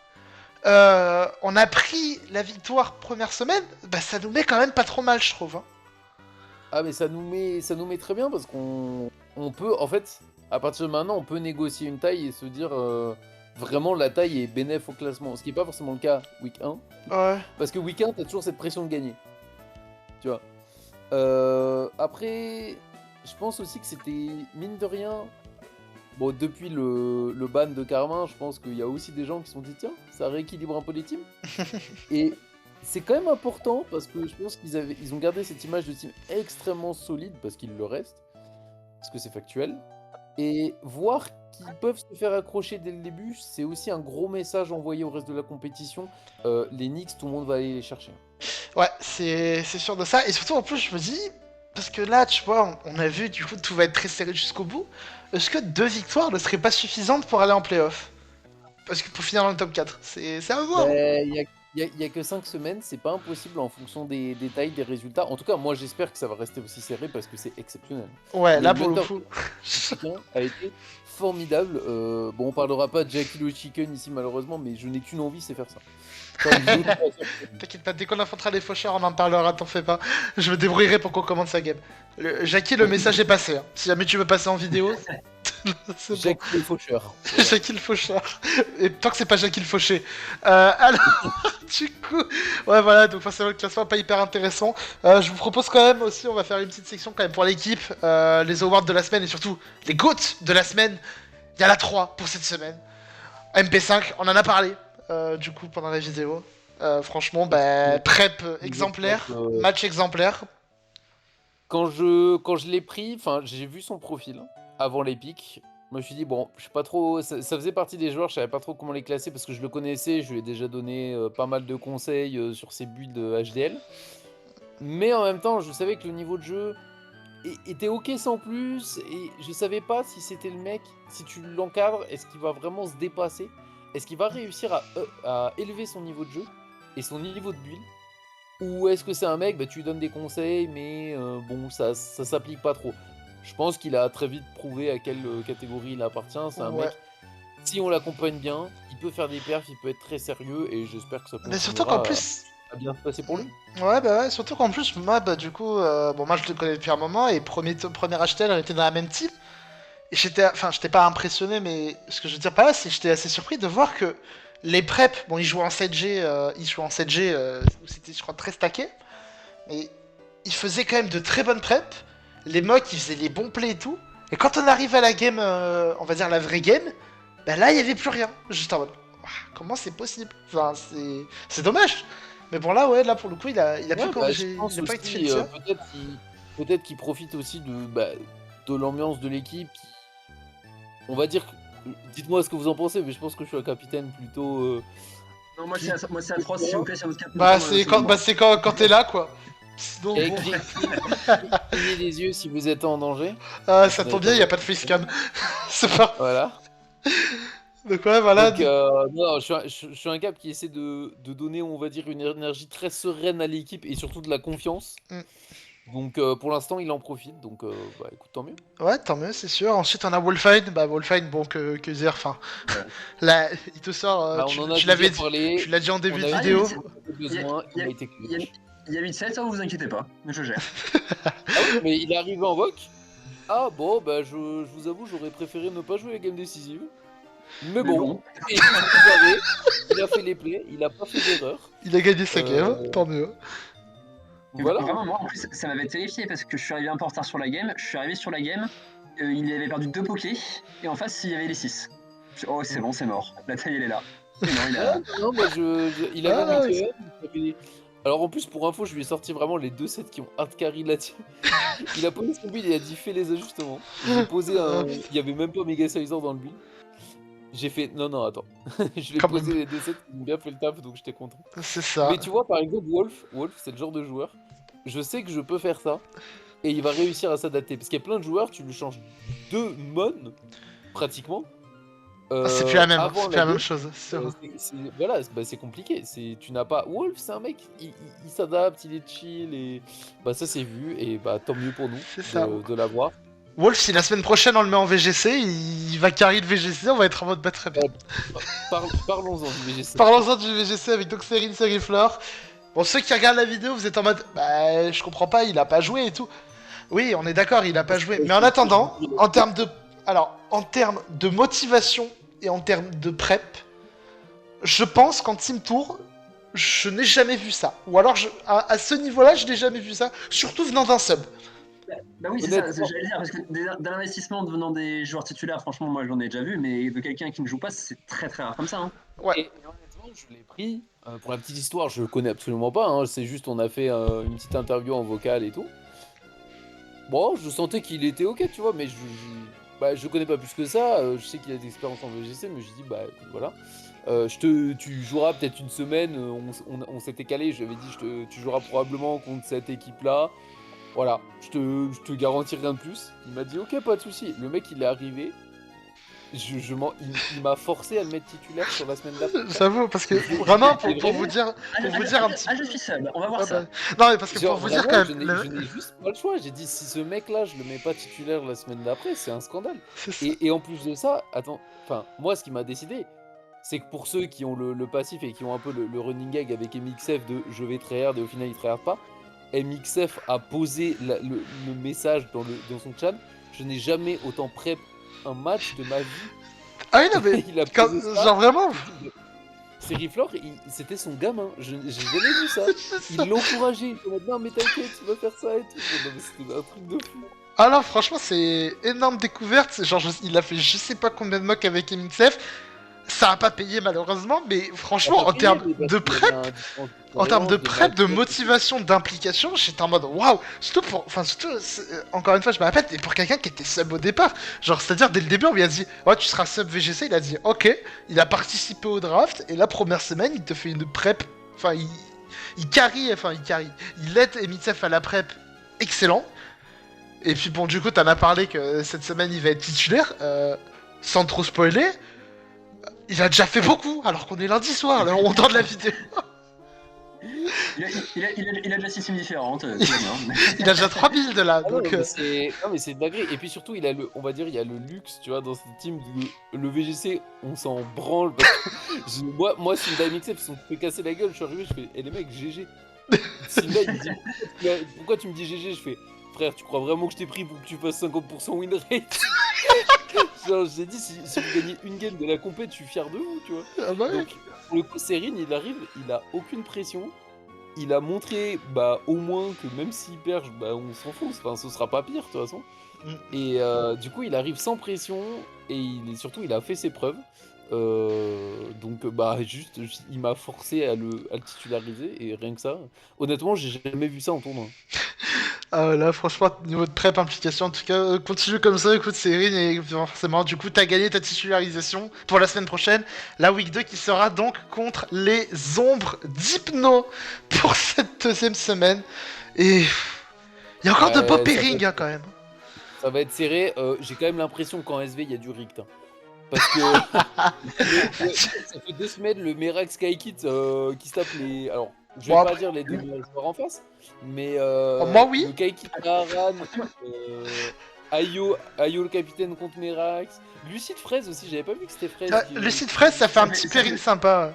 On a pris la victoire première semaine, bah ça nous met quand même pas trop mal, je trouve. Hein. Ah mais ça nous met très bien parce qu'on peut, en fait, à partir de maintenant, on peut négocier une taille et se dire vraiment la taille est bénéf au classement. Ce qui n'est pas forcément le cas week 1. Ouais. Parce que week 1, t'as toujours cette pression de gagner. Tu vois. Après, je pense aussi que c'était, mine de rien, bon, depuis le ban de Carmin, je pense qu'il y a aussi des gens qui se sont dit, tiens, ça rééquilibre un peu les teams. Et c'est quand même important parce que je pense ils ont gardé cette image de team extrêmement solide parce qu'il le reste, parce que c'est factuel. Et voir qu'ils peuvent se faire accrocher dès le début, c'est aussi un gros message envoyé au reste de la compétition. Les Knicks, tout le monde va aller les chercher. Ouais, c'est sûr de ça. Et surtout, en plus, je me dis, parce que là, tu vois, on a vu, du coup, tout va être très serré jusqu'au bout. Est-ce que 2 victoires ne seraient pas suffisantes pour aller en playoff? Parce que pour finir dans le top 4, c'est à voir. Hein. Il y a que 5 semaines, c'est pas impossible en fonction des détails, des résultats. En tout cas, moi j'espère que ça va rester aussi serré parce que c'est exceptionnel. Ouais, là, Le pour le top coup. Chicken a été formidable. Bon, on parlera pas de Jackie le Chicken ici malheureusement, mais je n'ai qu'une envie, c'est faire ça. Faire une vidéo de 3 heures. T'inquiète pas, dès qu'on affrontera les faucheurs, on en parlera, t'en fais pas. Je me débrouillerai pour qu'on commande sa game. Jackie, le message est passé. Hein. Si jamais tu veux passer en vidéo, c'est bon. Jackie le faucheur. Voilà. Jackie le faucheur. Et tant que c'est pas Jackie le fauché. Alors, du coup, ouais, voilà, donc forcément le classement pas hyper intéressant. Je vous propose quand même aussi, on va faire une petite section quand même pour l'équipe, les awards de la semaine et surtout les GOAT de la semaine. Il y en a 3 pour cette semaine. MP5, on en a parlé du coup pendant la vidéo. Franchement, bah, prep exemplaire, match exemplaire. Quand je l'ai pris, enfin, j'ai vu son profil avant les pics. Je me suis dit, bon, je sais pas trop. Ça faisait partie des joueurs, je savais pas trop comment les classer parce que je le connaissais. Je lui ai déjà donné pas mal de conseils sur ses builds HDL. Mais en même temps, je savais que le niveau de jeu était ok sans plus. Et je savais pas si c'était le mec, si tu l'encadres, est-ce qu'il va vraiment se dépasser? Est-ce qu'il va réussir à élever son niveau de jeu et son niveau de build? Ou est-ce que c'est un mec, bah, tu lui donnes des conseils, mais bon, ça s'applique pas trop. Je pense qu'il a très vite prouvé à quelle catégorie il appartient. C'est un Ouais. mec, si on l'accompagne bien, il peut faire des perfs, il peut être très sérieux, et j'espère que ça Mais surtout qu'en continuera plus. à bien se passer pour lui. Ouais, bah ouais, surtout qu'en plus, moi, bah du coup, bon, moi je le connais depuis un moment et premier HTL, on était dans la même team. Et j'étais pas impressionné, mais ce que je veux dire par là, c'est que j'étais assez surpris de voir que les preps, bon, ils jouaient en 7G, où c'était, je crois, très stacké, mais ils faisaient quand même de très bonnes preps. Les mocks, ils faisaient les bons plays et tout. Et quand on arrive à la game, on va dire la vraie game, bah là, il y avait plus rien. Juste en mode, Ouah, comment c'est possible? Enfin, c'est dommage. Mais bon, là, ouais, là, pour le coup, il a Ouais, pas bah, je corrigé, pense il a pas été fait aussi, le tir. peut-être qu'il profite aussi de l'ambiance de l'équipe. On va dire, dites-moi ce que vous en pensez, mais je pense que je suis un capitaine plutôt. Non, moi c'est atroce, s'il vous plaît, c'est votre capitaine. Bah, c'est quand t'es là, quoi. Sinon, Et bon. clignez les yeux si vous êtes en danger. Ah, ça tombe bien, y a pas de facecam. C'est pas. Voilà. Donc, ouais, voilà. Donc, non, je suis un cap qui essaie de donner, on va dire, une énergie très sereine à l'équipe et surtout de la confiance. Mm. Donc, pour l'instant, il en profite. Donc, bah, écoute, tant mieux. Ouais, tant mieux, c'est sûr. Ensuite, on a Wolfine. Bah, Wolfine, bon, que dire, enfin. Ouais. Là, il te sort. Bah, on en a tu l'avais déjà dit. parlé. Tu l'as dit en début de On a eu vidéo. besoin, il a été clutch. Il y a 8-7, vous inquiétez pas, je gère. Ah oui, mais il est arrivé en VOC. Ah bon, bah je vous avoue, j'aurais préféré ne pas jouer la game décisive. Mais bon, il s'est préparé, il a fait les plays, il a pas fait d'erreur. Il a gagné sa game, tant mieux. Voilà. Vraiment, moi en plus, ça m'avait terrifié parce que je suis arrivé un peu en retard sur la game. Je suis arrivé sur la game, il avait perdu 2 pokés, et en face, il y avait les 6. Oh, c'est bon, c'est mort. La taille, elle est là. Et non, il a. Non, bah il a Ah, gagné. Alors en plus, pour info, je lui ai sorti vraiment les 2 sets qui ont hard carry là-dessus. Il a posé son build, il a dit fais les ajustements. J'ai posé un. Il y avait même pas Mega Sizer dans le build. J'ai fait non, attends. Je lui ai posé les 2 sets qui ont bien fait le taf, donc j'étais content. C'est ça. Mais tu vois, par exemple, Wolf, c'est le genre de joueur. Je sais que je peux faire ça. Et il va réussir à s'adapter. Parce qu'il y a plein de joueurs, tu lui changes 2 mon, pratiquement. C'est plus la même, avant c'est plus la la même game. chose. Voilà, c'est compliqué. Tu n'as pas. Wolf, c'est un mec, il s'adapte, il est chill. Et bah, ça, c'est vu. Et bah, tant mieux pour nous de l'avoir. Wolf, si la semaine prochaine on le met en VGC, il va carry le VGC, on va être en mode très bien. Parlons-en du VGC. Parlons-en du VGC avec Doxerine, Seriflor. Bon, ceux qui regardent la vidéo, vous êtes en mode bah, je comprends pas, il a pas joué et tout. Oui, on est d'accord, il a pas joué. Mais en attendant, en termes de motivation et en termes de prep, je pense qu'en Team Tour, je n'ai jamais vu ça. Ou alors, à ce niveau-là, je n'ai jamais vu ça, surtout venant d'un sub. Bah oui, c'est ça, j'allais dire, parce que de l'investissement devenant des joueurs titulaires, franchement, moi j'en ai déjà vu, mais de quelqu'un qui ne joue pas, c'est très très rare comme ça. Hein. Ouais. Et honnêtement, je l'ai pris. Pour la petite histoire, je le connais absolument pas. Hein, c'est juste, on a fait une petite interview en vocal et tout. Bon, je sentais qu'il était ok, tu vois, mais je connais pas plus que ça. Je sais qu'il a des expériences en VGC, mais je dis, bah écoute, voilà. Tu joueras peut-être une semaine. On s'était calé, je lui avais dit, tu joueras probablement contre cette équipe-là. Voilà, je te garantis rien de plus. Il m'a dit ok, pas de souci. Le mec, il est arrivé. Il m'a forcé à le mettre titulaire sur la semaine d'après. J'avoue, parce que vraiment, pour vous dire un petit. Ah, je suis seul, on va voir ça. Non, mais parce que pour vous dire quand Je même. n'ai juste pas le choix. J'ai dit si ce mec-là, je le mets pas titulaire la semaine d'après, c'est un scandale. C'est ça. Et en plus de ça, attends, enfin, moi, ce qui m'a décidé, c'est que pour ceux qui ont le passif et qui ont un peu le running gag avec MXF de je vais tryhard et au final il tryhard pas, MXF a posé le message dans son chat. Je n'ai jamais autant prep un match de ma vie. Ah oui, non, mais. Il a posé ça. Genre vraiment. Seriflor, c'était son gamin. J'ai jamais vu ça. Il l'encourageait. Il m'a dit non, mais t'inquiète, tu vas faire ça et tout. Non, mais c'était un truc de fou. Ah non, franchement, c'est énorme découverte. Genre, il a fait je sais pas combien de mocks avec MXF. Ça a pas payé malheureusement, mais franchement, en termes de prep, de motivation, d'implication, j'étais en mode waouh! Surtout, encore une fois, je me rappelle, et pour quelqu'un qui était sub au départ, genre, c'est-à-dire dès le début, on lui a dit, ouais, tu seras sub VGC, il a dit, ok, il a participé au draft, et la première semaine, il te fait une prep, enfin, il aide MXF à la prep, excellent. Et puis bon, du coup, t'en as parlé que cette semaine, il va être titulaire, sans trop spoiler. Il a déjà fait beaucoup, alors qu'on est lundi soir, là, on entend de la vidéo. Il a déjà 6 teams différentes, il a déjà 3 builds là, ah donc... Non, mais c'est dingue. Et puis surtout, on va dire, il y a le luxe, tu vois, dans cette team, le VGC, on s'en branle. Parce que moi, si le DMXF, ils sont fait casser la gueule, je suis arrivé, je fais, les mecs, GG. Sinda, il me dit, pourquoi tu me dis GG? Je fais, frère, tu crois vraiment que je t'ai pris pour que tu fasses 50% win rate? Genre, j'ai dit, si vous gagnez une game de la compète, je suis fier de vous, tu vois. Ah bah Donc, pour le coup, Serine, il arrive, il a aucune pression. Il a montré, bah, au moins que même s'il perd, bah, on s'en fout. Enfin, ce sera pas pire, de toute façon. Et du coup, il arrive sans pression. Et surtout, il a fait ses preuves. Donc, bah, juste, il m'a forcé à le titulariser. Et rien que ça. Honnêtement, j'ai jamais vu ça en tournoi. Ah là, franchement, niveau de prep implication, en tout cas, continue comme ça, écoute, Cyrine, et forcément, du coup, t'as gagné ta titularisation pour la semaine prochaine, la week 2 qui sera donc contre les ombres d'Hypno pour cette deuxième semaine. Et il y a encore de beaux Ça va pairings être hein, quand même. ça va être serré. J'ai quand même l'impression qu'en SV, il y a du rict, hein. Parce que ça fait 2 semaines, le Merak Skykit qui se tape les. Alors, je vais Bon, pas après, dire les deux meilleurs joueurs en face, mais moi, oui. le Kaikit Aran, Ayo le capitaine contre Merax, Lucide Fraise aussi, j'avais pas vu que c'était Fraise. Le site fraise, ça fait un petit pairing sympa.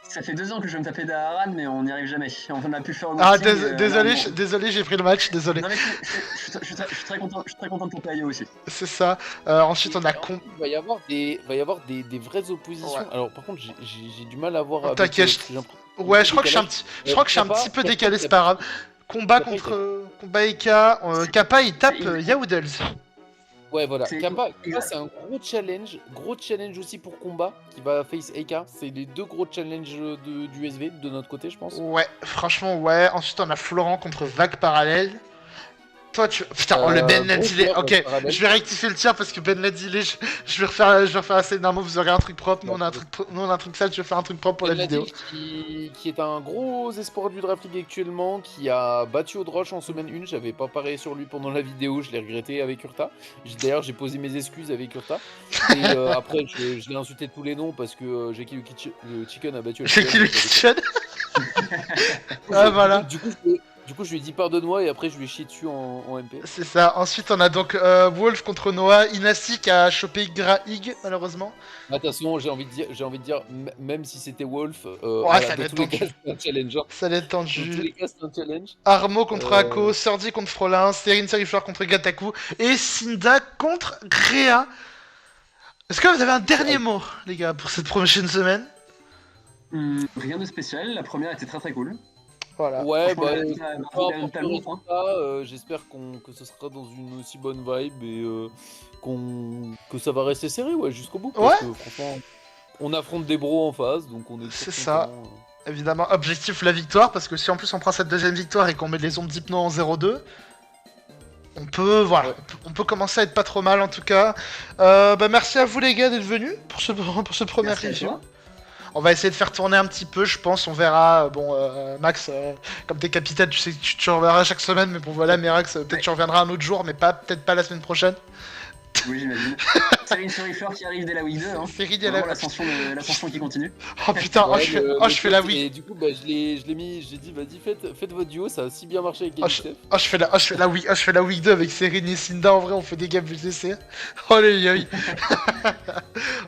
Ça fait 2 ans que je veux me taper d'Aran, mais on n'y arrive jamais. On a pu faire au Ah, meeting, désolé, là, désolé, j'ai pris le match, désolé. Non, mais je suis très content de ton Ayo aussi. C'est ça. Ensuite, on a Il va y avoir des vraies oppositions. Ouais. Alors, par contre, j'ai du mal à voir. Oh, avec, t'inquiète, parce que j'ai l'impression qu'il y a Ouais, un je crois que je suis un décalage. petit, je crois que je suis un Kappa- petit peu Kappa, décalé, il c'est a- pas grave. Combat Kappa, il contre Combat Eka, Kappa il tape C'est- Yaoodles. Ouais, voilà. C'est- Kappa, c'est un gros challenge aussi pour combat qui va face Eka. C'est les deux gros challenges du SV de notre côté, je pense. Ouais, franchement, ouais. Ensuite, on a Florent contre Vague Parallèle. Toi, tu. Putain, oh, le Ben gros Ladilé. joueur, Ok, Parallèle. je vais rectifier le tir parce que Ben Ladilé, je vais refaire assez d'un mot. Vous aurez un truc propre. Nous, on a un truc, nous, on a un truc sale. Je vais faire un truc propre pour la Ben vidéo. Ladil qui est un gros espoir du draft league actuellement, qui a battu Odroche en semaine 1. J'avais pas parié sur lui pendant la vidéo, je l'ai regretté avec Urta. D'ailleurs, j'ai posé mes excuses avec Urta. Et après, je l'ai insulté de tous les noms parce que Jackie le Chicken a battu. J'ai qui le kitchen. Ah, voilà. Du coup, je lui ai dit pardonne-moi et après, je lui ai chié dessus en MP. C'est ça. Ensuite, on a donc Wolf contre Noah. Inassi qui a chopé Graig, malheureusement. De toute façon, j'ai envie de dire, même si c'était Wolf, Ouais, ça dans allait tous les tendu. cas, c'est un challenge, hein. Ça allait être Dans tous tendu. les cas, c'est un challenge. Armo contre Euh, Ako, Surdy contre Frolin, Serine Serifleur contre Gataku et Sinda contre Grea. Est-ce que vous avez un dernier mot, les gars, pour cette prochaine semaine? Rien de spécial, la première était très cool. Voilà. Ouais, bah, Franchement, peu importe t'as le le montre, hein. résultat, j'espère que ce sera dans une aussi bonne vibe et que ça va rester serré, ouais, jusqu'au bout. Parce que franchement, on affronte des bros en face, donc on est très C'est ça. contents. Évidemment, objectif la victoire, parce que si en plus on prend cette deuxième victoire et qu'on met les ombres d'hypno en 0-2, on peut, voilà, Ouais. on peut commencer à être pas trop mal en tout cas. Bah merci à vous les gars d'être venus pour ce premier Merci à review. toi. On va essayer de faire tourner un petit peu, je pense, on verra. Bon, Max, comme t'es capitaine, tu sais que tu reverras chaque semaine, mais bon voilà, Merax, peut-être tu reviendras un autre jour, mais peut-être pas la semaine prochaine. Oui, j'imagine. Serine Surifleur qui arrive dès la week 2. Hein. C'est ridicule. Vraiment, l'ascension qui continue. Oh putain, Ouais, je fais la week. Et du coup, bah, je l'ai mis, j'ai dit, vas-y, faites votre duo, ça a si bien marché avec Oh, je Elixef. fais la week 2 avec Serine et Sinda, en vrai on fait des games VGC. Oh aïe aïe.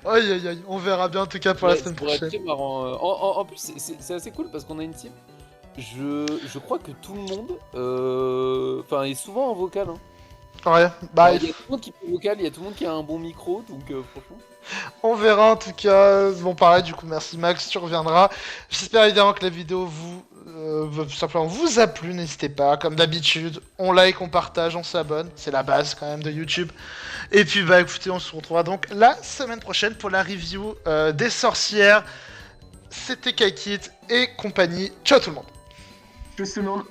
Aïe aïe aïe, on verra bien en tout cas pour la Ouais, semaine ça pourrait être prochaine. très marrant. En plus, c'est assez cool parce qu'on a une team. Je crois que tout le monde est souvent en vocal, hein. Ouais, bah Il y a tout le monde qui peut vocal, il y a tout le monde qui a un bon micro, donc franchement. on verra en tout cas. Bon pareil, du coup merci Max, tu reviendras. J'espère évidemment que la vidéo tout simplement vous a plu, n'hésitez pas, comme d'habitude, on like, on partage, on s'abonne, c'est la base quand même de YouTube. Et puis bah écoutez, on se retrouvera donc la semaine prochaine pour la review des sorcières. C'était Kaikit et compagnie. Ciao tout le monde. Tchuss tout le monde.